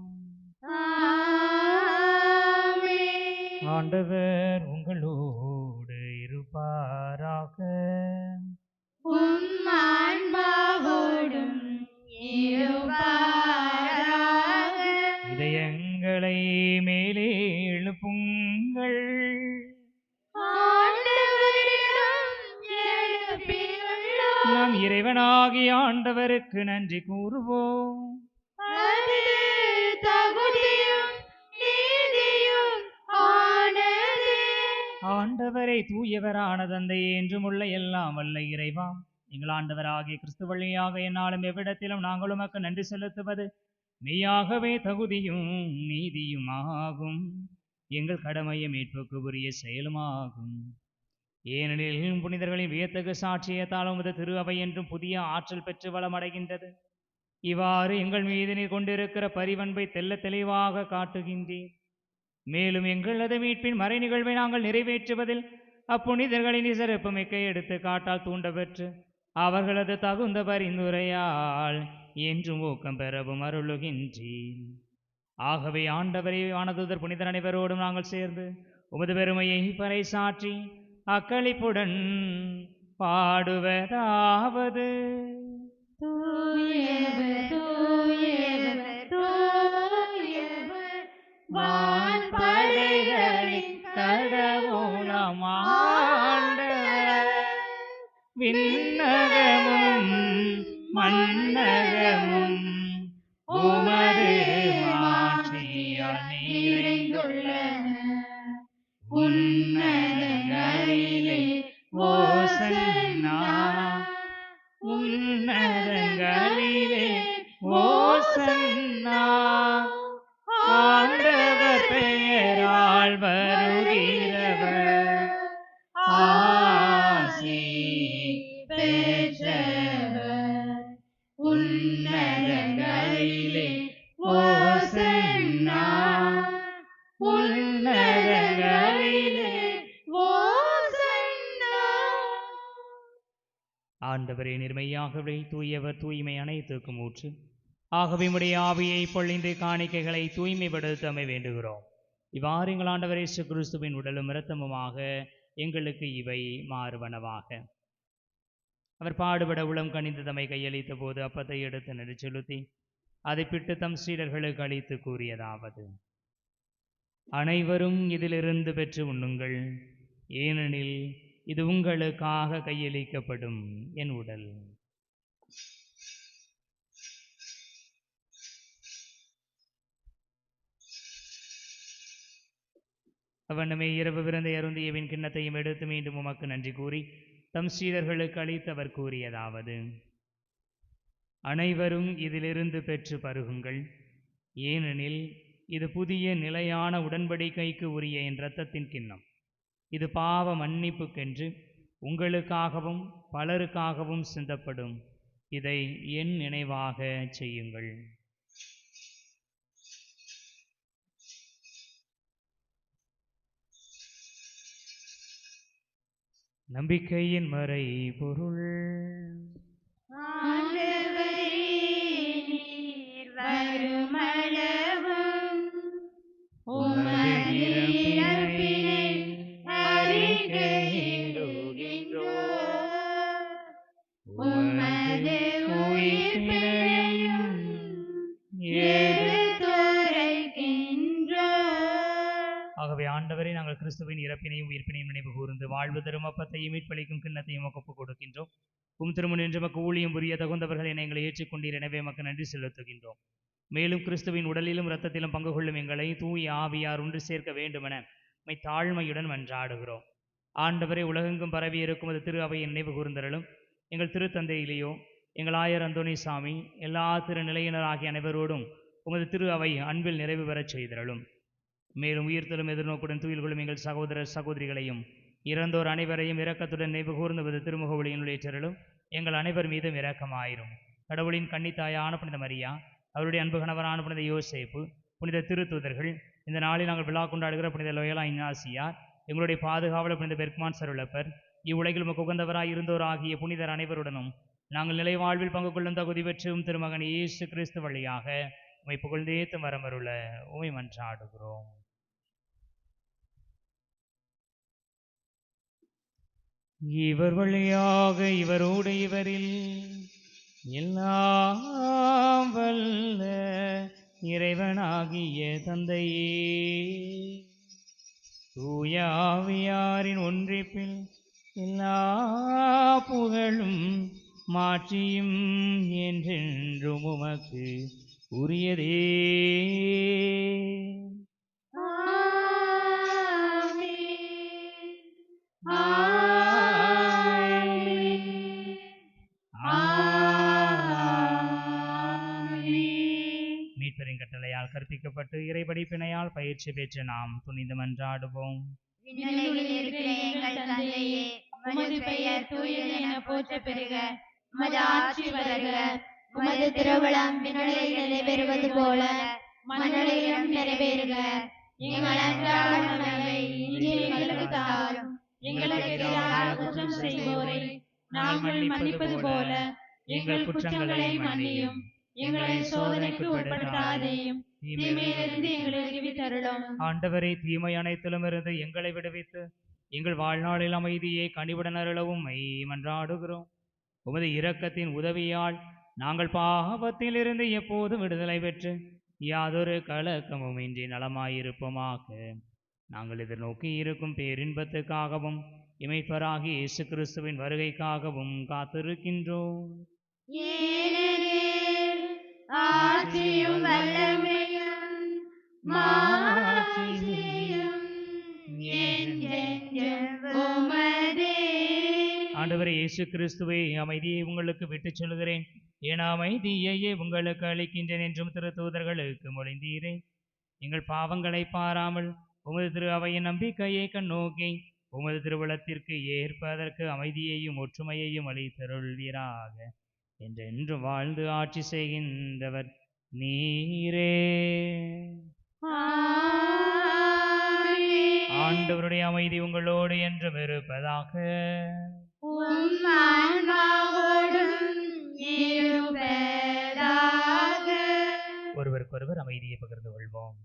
ஆண்டவர் உங்களோடு இருப்பாராக. உம் ஆன்மாவோடும் இருப்பாராக. இதயங்களை மேலே எழுப்புங்கள். ஆண்டவரிடம் எழுப்பியுள்ளோம். நாம் இறைவனாகிய ஆண்டவருக்கு நன்றி கூறுவோம். அது தகுதியும் நீதியும் ஆனது. ஆண்டவரை தூயவரான தந்தையே, என்றும் உள்ள எல்லாம் வல்ல இறைவா, எங்கள் ஆண்டவராகிய கிறிஸ்து வழியாக என்னாலும் எவ்விடத்திலும் நாங்கள் உமக்கு நன்றி செலுத்துவது மெய்யாகவே தகுதியும் நீதியும் ஆகும். எங்கள் கடமையை மீட்புக்கு உரிய செயலுமாகும். ஏனெனில் புனிதர்களின் வியத்தகு சாட்சியத்தால் உமது திரு அவை என்றும் புதிய ஆற்றல் பெற்று வளமடைகின்றது. இவ்வாறு எங்கள் மீது நீர் கொண்டிருக்கிற பரிவன்பை தெல்ல தெளிவாக காட்டுகின்றேன். மேலும் எங்களது மீட்பின் மறை நிகழ்வை நாங்கள் நிறைவேற்றுவதில் அப்புனிதர்களின் சிறப்பு மிக்க எடுத்து காட்டால் தூண்ட பெற்று அவர்களது தகுந்த பரிந்துரையால் என்றும் ஊக்கம் பெறவும் அருளுகின்றேன். ஆகவே ஆண்டவரே, வானதூதர் புனிதர் அனைவரோடும் நாங்கள் சேர்ந்து உமது பெருமையை பறைசாற்றி அக்களிப்புடன் பாடுவதாவது: தூயவர் தூயவர் தூயவர் வான்படைகளின் கடவுளாம் ஆண்டவர், விண்ணகமும் மண்ணகமும் உமது மாட்சியால் நிறைந்துள்ளன. உன்னதங்களிலே ஓசன்னா, உன்னதங்களிலே ஓசன்னா. ஆண்டவர் பெயரால் வருகிறவர் ஆசி பெற்றவர். உன்னதங்களிலே ஓசன்னா, உன்னதங்களிலே ஓசன்னா. ஆண்டவரே, நிர்மையாகவே தூயவர், தூய்மை அனைத்துக்கும் ஊற்று. ஆகவே உம்முடைய ஆவியை பொழிந்து காணிக்கைகளை தூய்மைப்படுத்தமை வேண்டுகிறோம். இவ்வாறு எங்கள் ஆண்டவர் இயேசு கிறிஸ்துவின் உடலும் இரத்தமுமாக எங்களுக்கு இவை மாறுவனவாக. அவர் பாடுபட உளம் கனிந்து தம்மை கையளித்த போது அப்பத்தை எடுத்து நெறி செலுத்தி அதை பிட்டு தம் சீடர்களுக்கு அளித்து கூறியதாவது: அனைவரும் இதிலிருந்து பெற்று உண்ணுங்கள், ஏனெனில் இது உங்களுக்காக கையளிக்கப்படும் என் உடல். அவனமே இரவு விருந்தை அருந்தியவின் கிண்ணத்தையும் எடுத்து மீண்டும் உமக்கு நன்றி கூறி தம் சீடர்களுக்கு அளித்தவர் கூறியதாவது: அனைவரும் இதிலிருந்து பெற்று பருகுங்கள், ஏனெனில் இது புதிய நிலையான உடன்படிக்கைக்கு உரிய என் இரத்தத்தின் கிண்ணம். இது பாவ மன்னிப்புக்கென்று உங்களுக்காகவும் பலருக்காகவும் சிந்தப்படும். இதை என் நினைவாக செய்யுங்கள். நம்பிக்கையின் மறை பொருள். ஆண்டவரே, நீர் வருமளவும் உமது இறப்பினை அறிக்கையிடுகின்றோம். உமது உயிர்ப்பினையும் எடுத்துரைக்கின்றோம். ஆகவே ஆண்டவரே, நாங்கள் கிறிஸ்துவின் இறப்பினையும் உயிர்ப்பினையும் நினைவு கூர்ந்து வாழ்வு தரும் அப்பத்தையும் மீட்பளிக்கும் கிண்ணத்தையும் ஒப்புக் கொடுக்கின்றோம். திருமுன் என்று மக்கு ஊழியம் புரிய தகுந்தவர்கள் என எங்களை ஏற்றுக்கொண்டீர். எனவே மக்கு நன்றி செலுத்துகின்றோம். மேலும் கிறிஸ்துவின் உடலிலும் இரத்தத்திலும் பங்கு கொள்ளும் எங்களை தூய ஆவியார் ஒன்று சேர்க்க வேண்டுமென உம்மை தாழ்மையுடன் மன்றாடுகிறோம். ஆண்டவரே, உலகெங்கும் பரவி இருக்கும் அது திரு அவையை நினைவு கூர்ந்தருளும். எங்கள் திருத்தந்தையிலேயோ எங்கள் ஆயர் அந்தோணிசாமி எல்லா திருநிலையினர் ஆகிய அனைவரோடும் உமது திரு அவை அன்பில் நிறைவு பெறச் செய்தருளும். மேலும் உயிர்த்தலும் எதிர்நோக்குடன் துயில் கொள்ளும் எங்கள் சகோதரர் சகோதரிகளையும் இறந்தோர் அனைவரையும் இரக்கத்துடன் நினைவு கூர்ந்துவது திருமுக ஒளியினுள் ஏற்றருளும். எங்கள் அனைவர் மீதும் இரக்கமாயிரும். கடவுளின் கன்னித்தாயான புனித மரியா, அவருடைய அன்பு கணவரான புனித யோசேப்பு, புனித திருத்தூதர்கள், இந்த நாளில் நாங்கள் விழா கொண்டாடுகிற புனித லோயலா இஞ்ஞாசியார், எங்களுடைய பாதுகாவலர் புனித பெர்க்மான் சருளப்பர், இவ்வுலகில் உமக்கு உகந்தவராய் இருந்தோர் ஆகிய புனிதர் அனைவருடனும் நாங்கள் நிலை வாழ்வில் பங்கு கொள்ளும் தகுதி பெற்றும் திருமகன் இயேசு கிறிஸ்து வழியாக உம்மை புகழ்ந்தேத்து வரமருள உம்மை மன்றாடுகிறோம். இவர் வழியாக இவரோடு இவரில் எல்லாம் வல்ல இறைவனாகிய தந்தையே, தூய ஆவியாரின் ஒன்றிப்பில் எல்லா புகழும் மாட்சியும் என்றென்றும் உமக்கு உரியதே. மீட்பரின் கட்டளையால் கற்பிக்கப்பட்டு இறைபடிப்பினையால் பயிற்சி பெற்று நாம் துணிந்து மன்றாடுவோம். விண்ணுலகில் இருக்கிற எங்கள் தந்தையே, உமது பெயர் தூயது என போற்றப் பெறுக. உமது ஆட்சி வருக. உமது திருவுளம் விண்ணுலகில் நிறைவேறுவது போல மண்ணுலகிலும் நிறைவேறுக. எங்கள் அன்றாட உணவை இன்று எங்களுக்கு தாரும். எங்களுக்கு எதிராக குற்றம் செய்வோரை நாங்கள் மன்னிப்பது போல எங்கள் குற்றங்களை மன்னியும். எங்களை சோதனைக்கு உட்படுத்தாதேயும், தீமையிலிருந்து எங்களை விடுவித்தருளும். ஆண்டவரே, தீமை அனைத்திலும் இருந்து எங்களை விடுவித்து எங்கள் வாழ்நாளில் அமைதியை கனிவுடன் அருளவும் மன்றாடுகிறோம். உமது இரக்கத்தின் உதவியால் நாங்கள் பாவத்தில் இருந்து எப்போதும் விடுதலை பெற்று யாதொரு கலக்கமும் இன்றி நலமாயிருப்போமாக. நாங்கள் எதிர்நோக்கி இருக்கும் பேரின்பத்துக்காகவும் இமைப்பராகி இயேசு கிறிஸ்துவின் வருகைக்காகவும் காத்திருக்கின்றோம். ஏனெனில் ஆட்சியும் வல்லமையும் மாட்சியும் என்றென்றும் உமதே. ஆண்டவரே இயேசு கிறிஸ்துவே, அமைதியை உங்களுக்கு விட்டுச் சொல்கிறேன், என் அமைதியையே உங்களுக்கு அளிக்கின்றேன் என்றும் திருத்தூதர்களுக்கு மொழிந்தீரே. எங்கள் பாவங்களை பாராமல் உமது திரு அவையின் நம்பிக்கையை கண்ணோக்கி உமது திருவுளத்திற்கு ஏற்பதற்கு அமைதியையும் ஒற்றுமையையும் அளித்தருள்வீராக. என்றென்று வாழ்ந்து ஆட்சி செய்கின்றவர் நீரே. ஆண்டவருடைய அமைதி உங்களோடு என்றும் இருப்பதாக. உம் ஆன்மாவோடும் இருப்பதாக. ஒருவருக்கொருவர் அமைதியை பகிர்ந்து கொள்வோம்.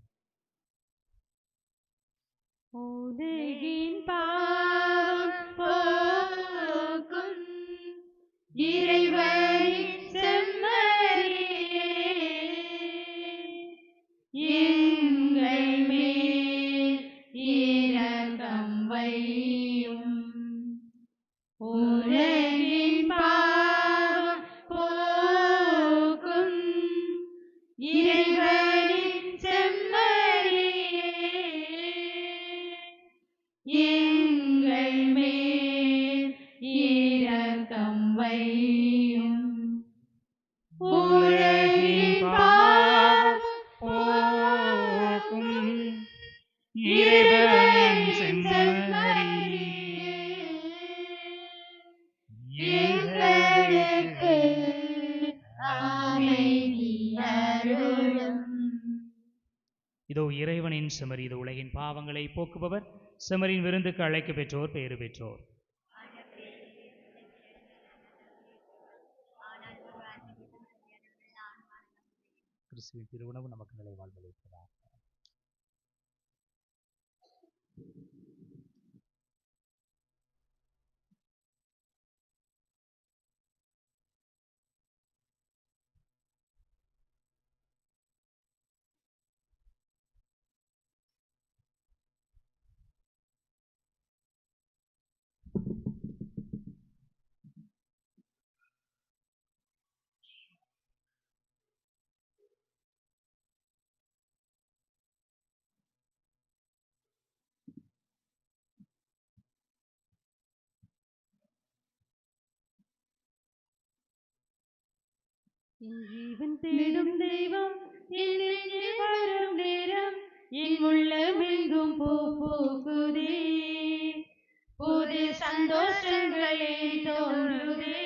உலகின் பாவம் போக்கும் இறைவனின் செம்மறியே, எங்கள் மேல் இரக்கம் வையும். உலகின் பாவம் போக்கும் இறைவனின் செம்மறியே, எங்கள் மேல் இரக்கம் வையும். உலகின் பாவம் போக்கும் இறைவனின் செம்மறியே, எங்களுக்கு அமைதி அருளும். இதோ இறைவனின் செமரி, இது உலகின் பாவங்களை போக்குபவர். செமரின் விருந்துக்கு அழைக்க பெற்றோர் பேறு பெற்றோர். கிறிஸ்துவின் திருவுணவு நமக்கு நிலை வாழ்வளிப்பதாக. என் ஜீவன் தேடும் தெய்வம் என் நெஞ்சில் வரும் நேரம் என் உள்ளமெங்கும் பூ பூக்குதே புது சந்தோஷங்களே தோன்றுதே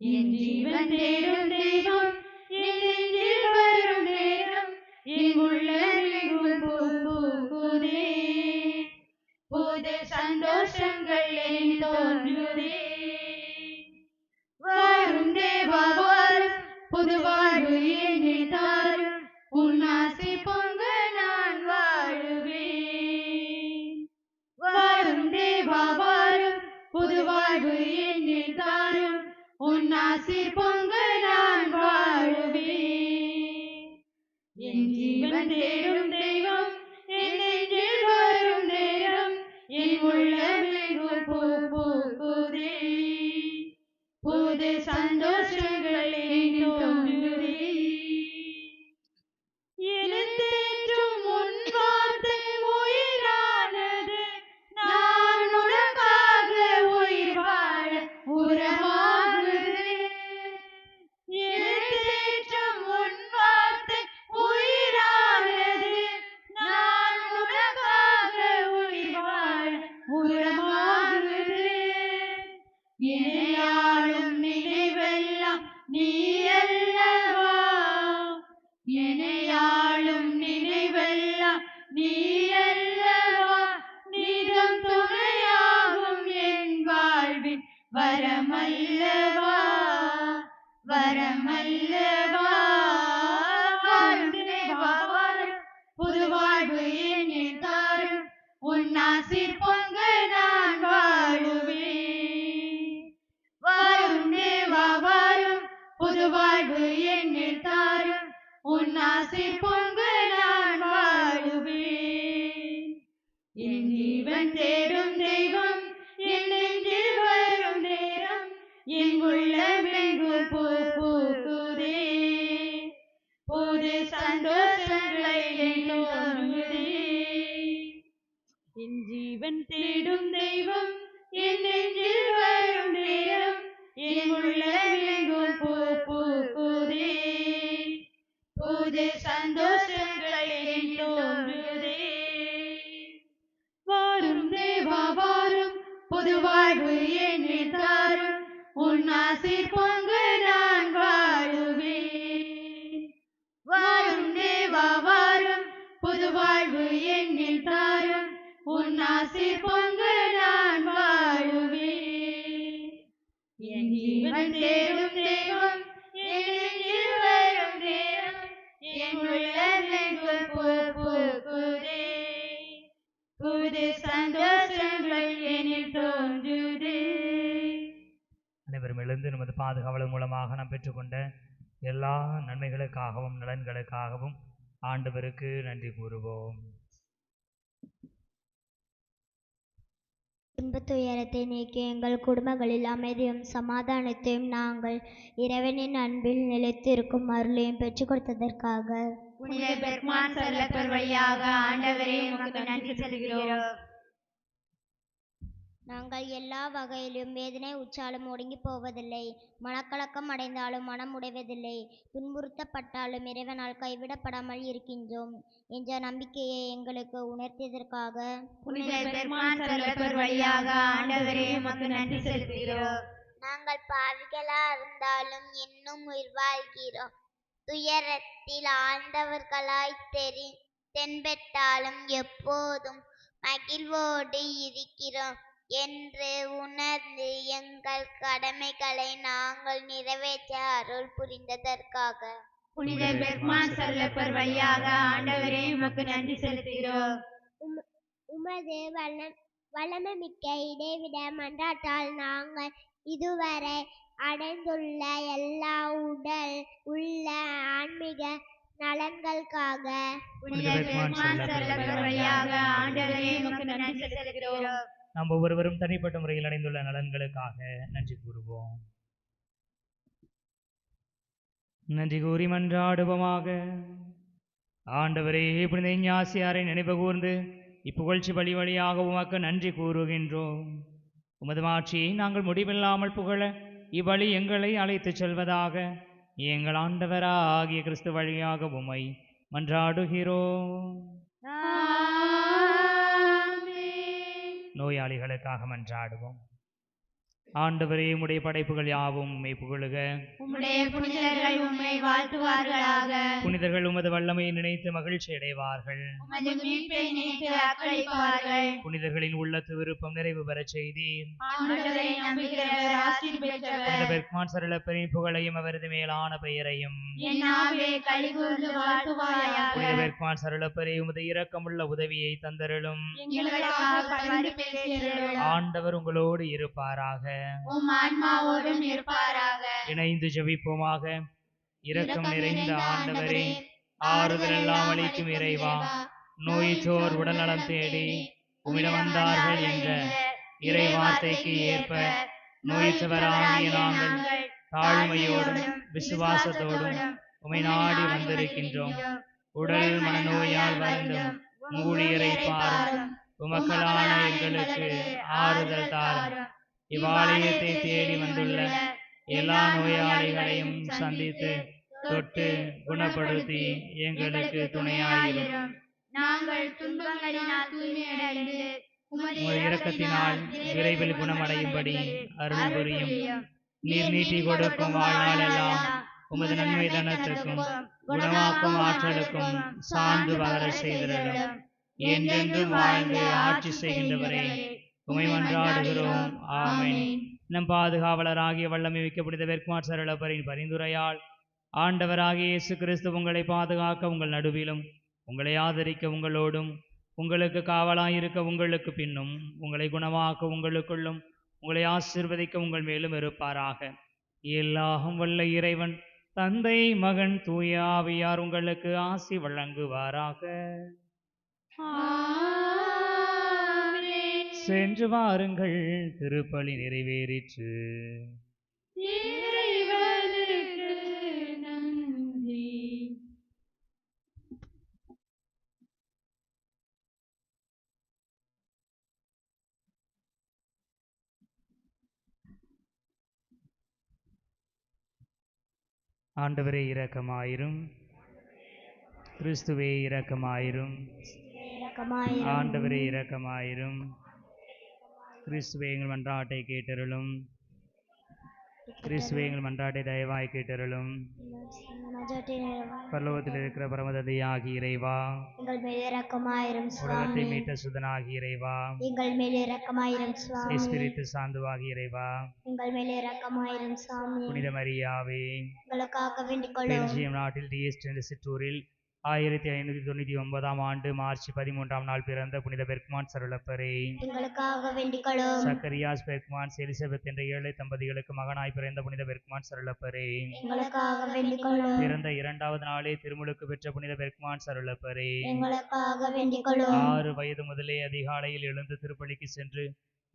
என் ஜீவன் தேடும் தெய்வம் என் நெஞ்சில் வரும் நேரம் என் உள்ளமெங்கும் பூ பூக்குதே புது சந்தோஷங்களே தோன்றுதே வரும் தேவா வரும் புது வாழ்வு என்னில் தாரும் உன் ஆசை பொங்க நான் வாழுவேன் வரும் தேவா வரும் புது வாழ்வு என்னில் தாரும் உன் ஆசை பொங்க நான் வாழுவேன் என் ஜீவன் தேடும் தெய்வம் என் நெஞ்சில் வரும் நேரம் என் உள்ளமெங்கும் பூ பூக்குதே புது சந்தோஷங்களே தோன்றுதே எனத்தேற்றும் உன் வார்த்தை உயிரானது நான் உனக்காக உயிர் வாழ உரமாகுது எனத்தேற்றும் உன் வார்த்தை உயிரானது நான் உனக்காக உயிர் வாழ உரமாகுது என்னையாளும் நினைவெல்லாம் நீ அல்லவா என்னையாளும் நினைவெல்லாம் நீ அல்லவா நீதம் துணையாகும் என் வாழ்வின் வரமல்லவா வரமல்லவா வரும் தேவா வரும் புது வாழ்வு என்னில் தாரும் உன் ஆசீர் பொங்க நான் வாழுவேன் வரும் தேவா வரும் புது வாழ்வு என்னில் தாரும் உன் ஆசீர் பொங்க நான் வாழுவேன் என் ஜீவன் தேடும் தெய்வம் என் நெஞ்சில் வரும் நேரம் என் உள்ளமெங்கும் பூ பூக்குதே புது சந்தோஷங்களை தோன்றுதே என் ஜீவன் தேடும் தெய்வம் என் நெஞ்சில் வரும் நேரம் என் உள்ளமெங்கும் பூ பூக்குதே புது சந்தோஷங்களை தோன்றுதே வாரும் தேவா வாரும் புது வாழ்வு என்னில் தாரும் உன் ஆசீர் பொங்க நான் வாழுவேன் வாரும் தேவா வாரும் புது வாழ்வு என்னில் தாரும் உன் ஆசீர் பொங்க நான் வாழுவேன் என் ஜீவன் தேடும் தெய்வம் என் நெஞ்சில் வரும் நேரம் என் உள்ளமெங்கும் பூ பூக்குதே புது சந்தோஷங்கள் என்னில் தோன்றுதே. அனைவரும் எழுந்து நமது பாதுகாவலர் மூலமாக நாம் பெற்றுக்கொண்ட எல்லா நன்மைகளுக்காகவும் நலன்களுக்காகவும் ஆண்டவருக்கு நன்றி கூறுவோம். துன்பத்துயரத்தை நீக்கி எங்கள் குடும்பங்களில் அமைதியும் சமாதானத்தையும் நாங்கள் இறைவனின் அன்பில் நிலைத்திருக்கும் அருளையும் பெற்றுக் கொடுத்ததற்காக புனித பெர்க்மான் செல்லப்பர் வழியாக ஆண்டவரே உமக்கு நன்றி செலுத்துகிறோம். நாங்கள் எல்லா வகையிலும் வேதனை உற்றாலும் ஒடுங்கி போவதில்லை, மனக்கலக்கம் அடைந்தாலும் மனம் உடைவதில்லை, துன்புறுத்தப்பட்டாலும் இறைவனால் கைவிடப்படாமல் இருக்கின்றோம் என்ற நம்பிக்கையை எங்களுக்கு உணர்த்தியதற்காக புனித பெர்க்மான் செல்லப்பர் வழியாக ஆண்டவரே உமக்கு நன்றி செலுத்துகிறோம். நாங்கள் பாவிகளா இருந்தாலும் இன்னும் உயிர் வாழ்கிறோம், துயரத்தில் ஆழ்ந்தவர்களாய் தென்பெற்றாலும் எப்போதும் மகிழ்வோடு இருக்கிறோம் என்று உணர்ந்து எங்கள் கடமைகளை நாங்கள் நிறைவேற்ற அருள் புரிந்ததற்காக புனித பெர்க்மான் செல்லப்பர் வழியாக ஆண்டவரே உமக்கு நன்றி செலுத்துகிறோம். உமது வளமமிக்க இடைவிட மன்றாட்டால் நாங்கள் இதுவரை அடைந்துள்ள எல்லா உடல் உள்ள ஆன்மீக நலன்களுக்காக புனித பெர்க்மான் செல்லப்பர் வழியாக ஆண்டவரே உமக்கு நன்றி செலுத்துகிறோம். நாம் ஒவ்வொருவரும் தனிப்பட்ட முறையில் அடைந்துள்ள நலன்களுக்காக நன்றி கூறுவோம். நன்றி கூறி மன்றாடுவோமாக. ஆண்டவரே, புனித இஞ்ஞாசியாரை நினைவு கூர்ந்து இப்புகழ்ச்சி வழியாக உமக்கு நன்றி கூறுகின்றோம். உமது மாட்சியை நாங்கள் முடிவில்லாமல் புகழ இவ்வழி எங்களை அழைத்துச் செல்வதாக எங்கள் ஆண்டவராகிய கிறிஸ்து வழியாக உம்மை மன்றாடுகிறோம். நோயாளிகளுக்காக மன்றாடுவோம். ஆண்டவரே, உம்முடைய படைப்புகள் யாவும் உம்மை புகழுக. உம்முடைய புனிதர்கள் உம்மை வாழ்த்துவார்களாக. புனிதர்கள் உமது வல்லமையை நினைத்து மகிழ்ச்சி அடைவார்கள். உமது மீட்பை நினைத்து அக்களிப்பார்கள். புனிதர்களின் உள்ளத்து விருப்பம் நிறைவு பெறச் செய்தீர். ஆண்டவரை நம்புகிறவர் ஆசீர் பெற்றவர். புனித பெர்க்மான் சரளப்பரின் புகழையும் அவரது மேலான பெயரையும் என் நாவே களிகூர்ந்து வாழ்த்துவாயாக. புனித பெர்க்மான் சரளப்பரே, உமது இரக்கமுள்ள உதவியை தந்தருளும். எங்களுக்காக பரிந்து பேசியருளும். ஆண்டவர் உங்களோடு இருப்பாராக. உம் ஆன்மாவோடும் இருப்பாராக. இணைந்து ஜெபிப்போமாக. இரக்கம் நிறைந்த ஆண்டவரே, ஆறுதலெல்லாம் அளிக்கும் இறைவா, நோயிற்றோர் உடல்நலம் தேடி உம்மிடம் வந்தார்கள் என்ற இறை வார்த்தைக்கு ஏற்ப நோயிற்றவராகிய நாங்கள் தாழ்மையோடும் விசுவாசத்தோடும் உம்மை நாடி வந்திருக்கின்றோம். உடல் மனநோயால் வருந்தும் ஊழியரை பாரும். உமக்களான எங்களுக்கு ஆறுதல் தாரும். இவ்வாலயத்தை தேடி வந்துள்ள எல்லா நோயாளிகளையும் சந்தித்து தொட்டு குணப்படுத்தி எங்களுக்கு துணையாயிரும். நாங்கள் துன்பங்களினால் தூய்மையடைந்து உமது இரக்கத்தினால் விரைவில் குணமடையும்படி அருள் புரியும். நீர் நீட்டி கொடுக்கும் வாழ்நாளெல்லாம் உமது நன்மை தனத்துக்கும் குணமாக்கும் ஆற்றலுக்கும் சார்ந்து வளர செய்திருக்கும். என்றென்றும் வாழ்ந்து ஆட்சி செய்கின்றவரே, உம்மை மன்றாடுகிறோம். ஆமென். நம் பாதுகாவலராகிய வல்லமை மிக்க புனித பெர்க்மான் சரளப்பரின் பரிந்துரையால் ஆண்டவராகிய இயேசு கிறிஸ்து உங்களை பாதுகாக்க உங்கள் நடுவிலும், உங்களை ஆதரிக்க உங்களோடும், உங்களுக்கு காவலாயிருக்க உங்களுக்கு பின்னும், உங்களை குணமாக்க உங்களுக்குள்ளும், உங்களை ஆசீர்வதிக்க உங்கள் மேலும் இருப்பாராக. எல்லாம் வல்ல இறைவன் தந்தை, மகன், தூய ஆவியார் உங்களுக்கு ஆசி வழங்குவாராக. சென்று வாருங்கள், திருப்பலி நிறைவேறிற்று. ஆண்டவரே இரக்கமாயிரும். கிறிஸ்துவே இரக்கமாயிரும். ஆண்டவரே இரக்கமாயிரும். கிறிஸ்துவே எங்கள் மன்றாட்டை கேட்டருளும். கிறிஸ்துவே எங்கள் மன்றாட்டை தயவாய் கேட்டருளும். பரலோகத்தில் இருக்கிற பரமதந்தையாகி இறைவா, எங்கள் மேல் இரக்கமாயிரும் உலகத்தை சுவாமி. மீட்ட சுதனாகி இறைவா, எங்கள் மேல் இரக்கமாயிரும் சுவாமி. எஸ்பிரித்து சாந்துவாகி இறைவா, எங்கள் மேல் இரக்கமாயிரும் சுவாமி. புனித மரியாவே, எங்களுக்காக வேண்டிக் கொள்ளும். பெல்ஜியம் நாட்டில் டிஎஸ்ட் என்ற சிற்றூரில் 1599 ஆண்டு மார்ச் 13ஆம் நாள் பிறந்த புனித பெர்க்மான் சரளப்பரே, எங்களுக்காக வேண்டிக் கொள்ளும். சக்கரியாஸ் பெர்க்மான்ஸ் எலிசபெத் என்ற ஏழை தம்பதிகளுக்கு மகனாய் பிறந்த புனித பெர்க்மான் சரளப்பரே, எங்களுக்காக வேண்டிக் கொள்ளும். பிறந்த 2வது நாளே திருமுழுக்கு பெற்ற புனித பெர்க்மான் சரளப்பரே, எங்களுக்காக வேண்டிக் கொள்ளும். 6 வயது முதலே அதிகாலையில் எழுந்து திருப்பலிக்கு சென்று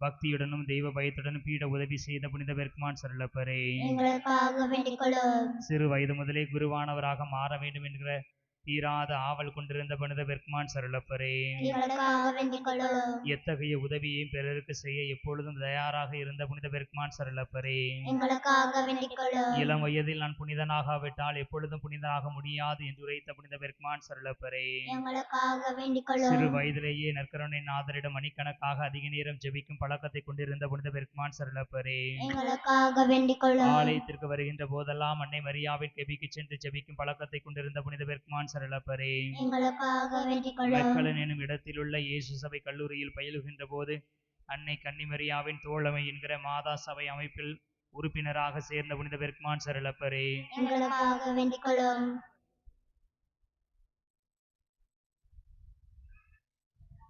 பக்தியுடனும் தெய்வ பயத்துடனும் பீட உதவி செய்த புனித பெர்க்மான் சரளப்பரே, எங்களுக்காக வேண்டிக் கொள்ளும். சிறு வயது முதலே குருவானவராக மாற வேண்டும் என்கிற தீராத ஆவல் கொண்டிருந்த புனித பெர்க்மான் சரளப்பரே, எங்களுக்காக வேண்டிக் கொள்ளும். எத்தகைய உதவியையும் பிறருக்கு செய்ய எப்பொழுதும் தயாராக இருந்த புனித பெர்க்மான் சரளப்பரே, எங்களுக்காக வேண்டிக் கொள்ளும். இளம் வயதில் நான் புனிதனாகாவிட்டால் எப்பொழுதும் புனிதனாக முடியாது என்று உரைத்த புனித பெர்க்மான் சரளப்பரே, எங்களுக்காக வேண்டிக் கொள்ளும். சிறு வயதிலேயே நற்கருணை நாதரிடம் மணிக்கணக்காக அதிக நேரம் ஜெபிக்கும் பழக்கத்தை கொண்டிருந்த புனித பெர்க்மான் சரளப்பரே, எங்களுக்காக வேண்டிக் கொள்ளும். ஆலயத்திற்கு வருகின்ற போதெல்லாம் அன்னை மரியாவின் கெபிக்கு சென்று ஜெபிக்கும் பழக்கத்தை கொண்டிருந்த புனித பெர்க்மான் சரளப்பரே, எங்களுக்காக வேண்டிக் கொள்ளும். மெக்கலன் எனும் இடத்திலுள்ள இயேசு சபை கல்லூரியில் பயிலுகின்ற போது அன்னை கன்னிமரியாவின் தோழமை என்கிற மாதா சபை அமைப்பில் உறுப்பினராக சேர்ந்த புனித பெர்க்மான் சரளப்பரே, எங்களுக்காக வேண்டிக் கொள்ளும்.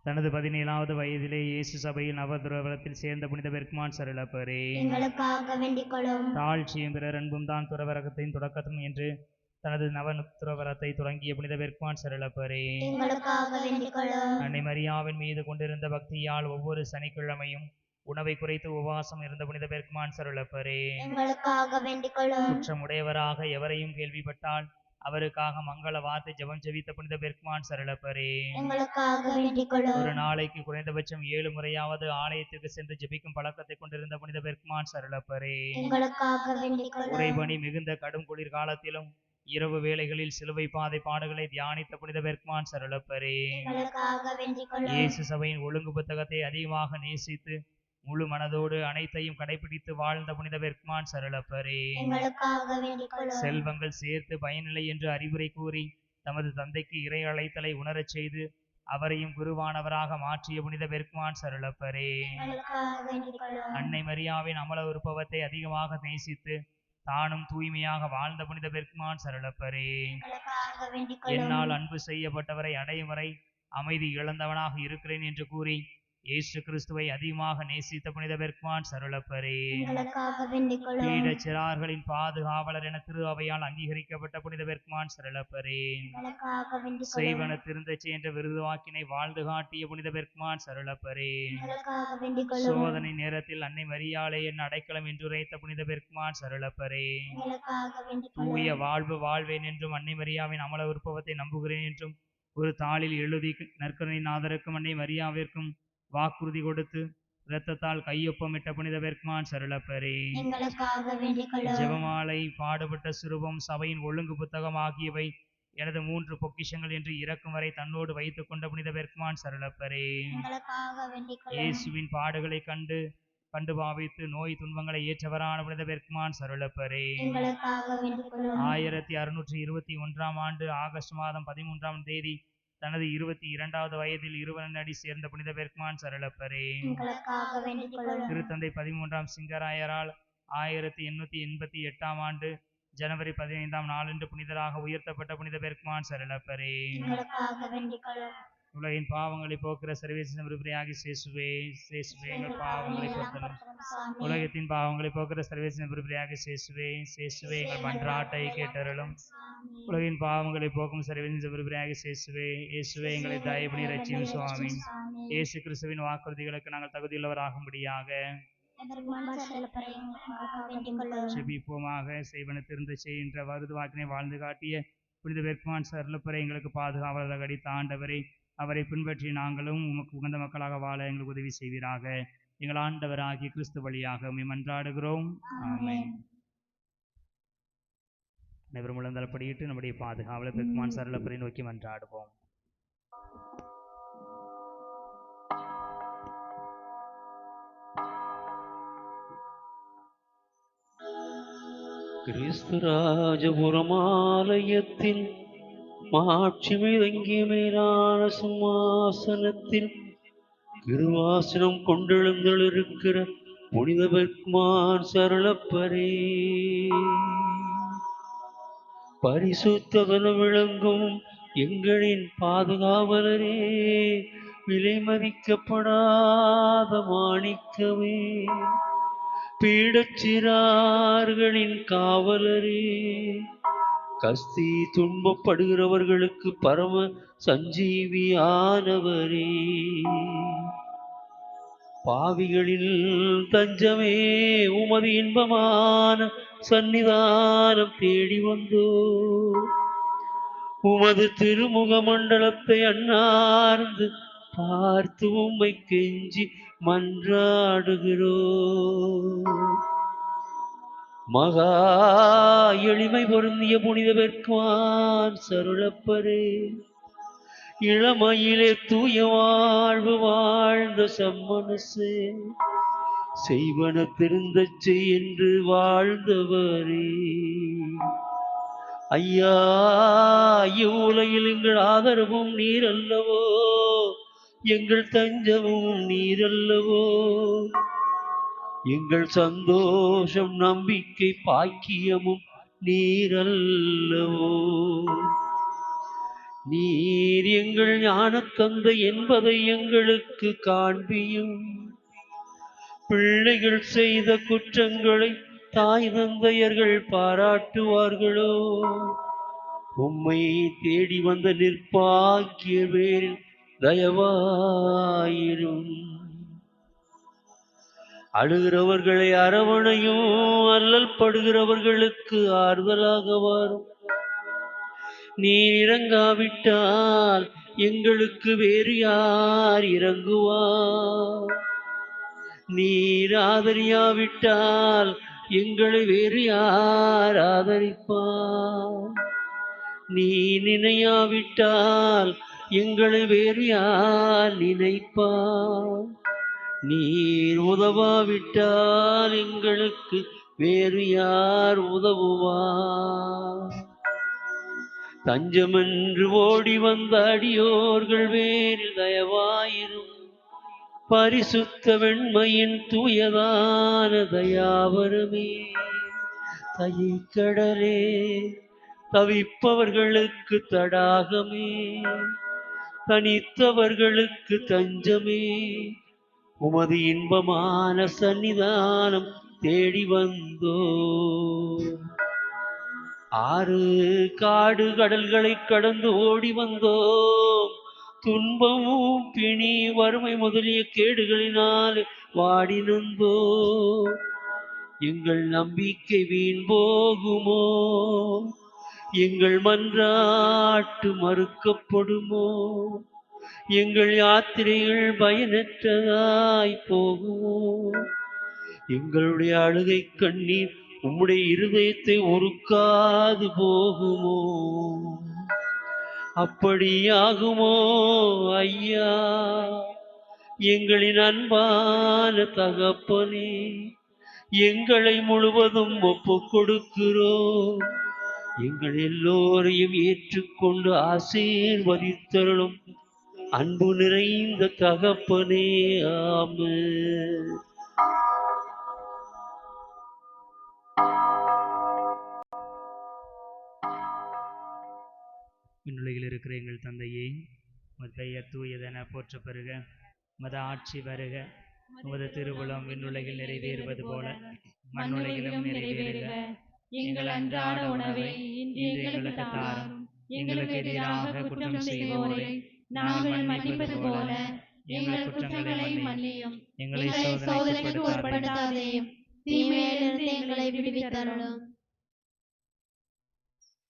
தனது 17வது வயதிலே இயேசு சபையில் நவதுறவரத்தில் சேர்ந்த புனித பெர்க்மான் சரளப்பரே, எங்களுக்காக வேண்டிக் கொள்ளும். தாழ்ச்சியும் பிறர் அன்பும் தான் துறவரகத்தின் தொடக்கத்தும் என்று தனது நவதுறவரத்தை தொடங்கிய புனித பெர்க்மான் சரளப்பரே, எங்களுக்காக வேண்டிக் கொள்ளும். அன்னை மரியாவின் மீது கொண்டிருந்த பக்தியால் ஒவ்வொரு சனிக்கிழமையும் உணவை குறைத்து உபவாசம் இருந்த புனித பெர்க்மான் சரளப்பரே, எங்களுக்காக வேண்டிக் கொள்ளும். குற்றமுடையவராக எவரையும் கேள்விப்பட்டால் அவருக்காக மங்கள வார்த்தை ஜெபம் ஜெபித்த புனித பெர்க்மான் சரளப்பரே, எங்களுக்காக வேண்டிக் கொள்ளும். ஒரு நாளைக்கு குறைந்தபட்சம் 7 முறையாவது ஆலயத்திற்கு சென்று ஜெபிக்கும் பழக்கத்தை கொண்டிருந்த புனித பெர்க்மான் சரளப்பரே, எங்களுக்காக வேண்டிக் கொள்ளும். உறைபனி மிகுந்த கடும் குளிர்காலத்திலும் இரவு வேளைகளில் சிலுவை பாதை பாடுகளை தியானித்த புனித பெர்க்மான் சரளப்பரே, எங்களுக்காக வேண்டிக் கொள்ளும். இயேசு சபையின் ஒழுங்கு புத்தகத்தை அதிகமாக நேசித்து முழு மனதோடு அனைத்தையும் கடைபிடித்து வாழ்ந்த புனித பெர்க்மான் சரளப்பரே, எங்களுக்காக வேண்டிக் கொள்ளும். செல்வங்கள் சேர்த்து பயனில்லை என்று அறிவுரை கூறி தமது தந்தைக்கு இறை அழைத்தலை உணரச் செய்து அவரையும் குருவானவராக மாற்றிய புனித பெர்க்மான் சரளப்பரே, எங்களுக்காக வேண்டிக் கொள்ளும். அன்னை மரியாவின் அமல உற்பவத்தை அதிகமாக நேசித்து தானும் தூய்மையாக வாழ்ந்த புனித பெர்க்மான் சரளப்பரே, எங்களுக்காக வேண்டிக் கொள்ளும். என்னால் அன்பு செய்யப்பட்டவரை அடையும் வரை அமைதி இழந்தவனாக இருக்கிறேன் என்று கூறி இயேசு கிறிஸ்துவை அதிகமாக நேசித்த புனித பெர்க்மான் சரளப்பரே, எங்களுக்காக வேண்டிக் கொள்ளும். பீடச் சிறார்களின் பாதுகாவலர் என திரு அவையால் அங்கீகரிக்கப்பட்ட புனித பெர்க்மான் சரளப்பரே, எங்களுக்காக வேண்டிக் கொள்ளும். செய்வன திருந்தச் என்ற விருதுவாக்கினை வாழ்ந்து காட்டிய புனித பெர்க்மான் சரளப்பரே, எங்களுக்காக வேண்டிக் கொள்ளும். சோதனை நேரத்தில் அன்னை மரியாளை என் அடைக்கலம் என்றுரைத்த புனித பெர்க்மான் சரளப்பரே, எங்களுக்காக வேண்டிக் தூய கொள்ளும். வாழ்வு வாழ்வேன் என்றும் அன்னை மரியாவின் அமல உற்பவத்தை நம்புகிறேன் என்றும் ஒரு தாளில் எழுதி நற்கருணைநாதருக்கும் அன்னை மரியாவிற்கும் வாக்குறுதி கொடுத்து இரத்தத்தால் கையொப்பமிட்ட புனித பெர்க்மான் சரளப்பரே, எங்களுக்காக வேண்டிக் கொள்ளும். ஜெபமாலை, பாடுபட்ட சுரூபம், சபையின் ஒழுங்கு புத்தகம் ஆகியவை எனது 3 பொக்கிஷங்கள் என்று இறக்கும் வரை தன்னோடு வைத்துக் கொண்ட புனித பெர்க்மான் சரளப்பரே, எங்களுக்காக வேண்டிக் கொள்ளும். இயேசுவின் பாடுகளை கண்டு பாவித்து நோய் துன்பங்களை ஏற்றவரான புனித பெர்க்மான் சரளப்பரே, எங்களுக்காக வேண்டிக் கொள்ளும். 1621 ஆண்டு ஆகஸ்ட் மாதம் 13ஆம் தேதி தனது 22வது வயதில் இருவனடி சேர்ந்த புனித பெர்க்மான் சரளப்பரே, எங்களுக்காக வேண்டிக் கொள்ளும். திருத்தந்தை 13ஆம் சிங்கராயரால் 1888ஆம் ஆண்டு ஜனவரி 15ஆம் நாளன்று புனிதராக உயர்த்தப்பட்ட புனித பெர்க்மான் சரளப்பரே, எங்களுக்காக வேண்டிக் கொள்ளும். உலகின் பாவங்களை போக்குற சர்வேசன விருப்பரையாகி சேசுவே எங்கள் பாவங்களை பொறுத்தலும், உலகத்தின் பாவங்களை போக்குற சர்வேசன விருப்பரையாகி சேசுவே எங்கள் மன்றாட்டை கேட்டருளும், உலகின் பாவங்களை போக்கும் சர்வேசன விருப்பரையாகி சேசுவே எங்களை தயவுனி ரட்சியும் சுவாமி. இயேசு கிறிஸ்துவின் வாக்குறுதிகளுக்கு நாங்கள் தகுதியுள்ளவராகும்படியாக செபிப்போமாக. செய்வன திருந்த செய்கின்ற வருது வாக்கினை வாழ்ந்து காட்டிய புனித பெர்க்மான் சரளப்பரை எங்களுக்கு பாதுகாவலராக அடித்த ஆண்டவரை, அவரை பின்பற்றி நாங்களும் உமக்கு உகந்த மக்களாக வாழ எங்களுக்கு உதவி செய்வீராக. எங்கள் ஆண்டவராகிய கிறிஸ்து வழியாக உம்மை மன்றாடுகிறோம். ஆமென். அனைவரும் முழந்தாள்படியிட்டு நம்முடைய பாதுகாவலர் பெர்க்மான் சரளப்பரை நோக்கி மன்றாடுவோம். கிறிஸ்துராஜபுரம் ஆலயத்தின் மாட்சிமை தங்கிய மேலான சிம்மாசனத்தில் கிருவாசனம் கொண்டெழுந்தளிருக்கிற புனித பெர்க்மான் சரளப்பரே, பரிசுத்தவன விளங்கும் எங்களின் பாதுகாவலரே, விலை மதிக்கப்படாத மாணிக்கமே, பீடச்சிறார்களின் காவலரே, கஸ்தி துன்பப்படுகிறவர்களுக்கு பரம சஞ்சீவியானவரே, பாவிகளில் தஞ்சமே, உமது இன்பமான சந்நிதானம் தேடி வந்தோ, உமது திருமுக மண்டலத்தை அன்னார்ந்து பார்த்து உம்மை கெஞ்சி மன்றாடுகிறோ. மகா எளிமை பொருந்திய புனித பெர்க்மான் சரளப்பரே, இளமையிலே தூய வாழ்வு வாழ்ந்த சம்மனசே, செய்வன திருந்தச் செய் என்று வாழ்ந்தவரே, ஐயா இவ்வுலகில் எங்கள் ஆதரவும் நீரல்லவோ, எங்கள் தஞ்சமும் நீரல்லவோ, எங்கள் சந்தோஷம் நம்பிக்கை பாக்கியமும் நீரல்லவோ, நீர் எங்கள் ஞான தந்தை என்பதை எங்களுக்கு காண்பியும், பிள்ளைகள் செய்த குற்றங்களை தாய் தந்தையர்கள் பாராட்டுவார்களோ, உம்மை தேடி வந்த நிற்பாக்கிய பேரில் தயவாயிரும், அழுகிறவர்களை அரவணையும், அல்லல் படுகிறவர்களுக்கு ஆறுதலாக வரும், நீர் இறங்காவிட்டால் எங்களுக்கு வேறு யார் இறங்குவார்? நீர் ஆதரியாவிட்டால் எங்களை வேறு யார் ஆதரிப்பார்? நீ நினையாவிட்டால் எங்களை வேறு யார் நினைப்பார்? நீர் உதவாவிட்டால் எங்களுக்கு வேறு யார் உதவுவார்? தஞ்சமென்று ஓடி வந்த அடியோர்கள் வேறில் தயவாயிரும். பரிசுத்த வெண்மையின் தூயதான தயாவரமே, தயிர்கடலே, தவிப்பவர்களுக்கு தடாகமே, தனித்தவர்களுக்கு தஞ்சமே, உமது இன்பமான சன்னிதானம் தேடி வந்தோ. ஆறு காடு கடல்களை கடந்து ஓடி வந்தோம். துன்பமும் பிணி வறுமை முதலிய கேடுகளினால் வாடி நொந்தோ. எங்கள் நம்பிக்கை வீண் போகுமோ? எங்கள் மன்றாட்டு மறுக்கப்படுமோ? எங்கள் யாத்திரைகள் பயனற்றதாய் போகுமோ? எங்களுடைய அழுகை கண்ணீர் உம்முடைய இருதயத்தை உருக்காது போகுமோ? அப்படியாகுமோ ஐயா? எங்களின் அன்பான தகப்பனே, எங்களை முழுவதும் ஒப்புக் கொடுக்கிறோம். எங்கள் எல்லோரையும் ஏற்றுக்கொண்டு ஆசீர்வதித்தருளும் அன்பு நிறைந்த தகப்பனே. ஆமென். விண்ணுலகில் இருக்கிற எங்கள் தந்தையே, உமது பெயர் தூயதென போற்ற பெறுக. உமது ஆட்சி வருக. உமது திருவுளம் விண்ணுலகில் நிறைவேறுவது போல மண்ணுலகிலும் நிறைவேறுக. எங்கள் அன்றாட உணவை இன்று எங்களுக்கு தாரும். எங்களுக்கு எதிராக குற்றம் செய்வோரை நாங்கள் மன்னிப்பது போல எங்கள் குற்றங்களை மன்னியும். எங்களை சோதனைக்கு உட்படுத்தாதேயும், தீமையிலிருந்து எங்களை விடுவித்தருளும்.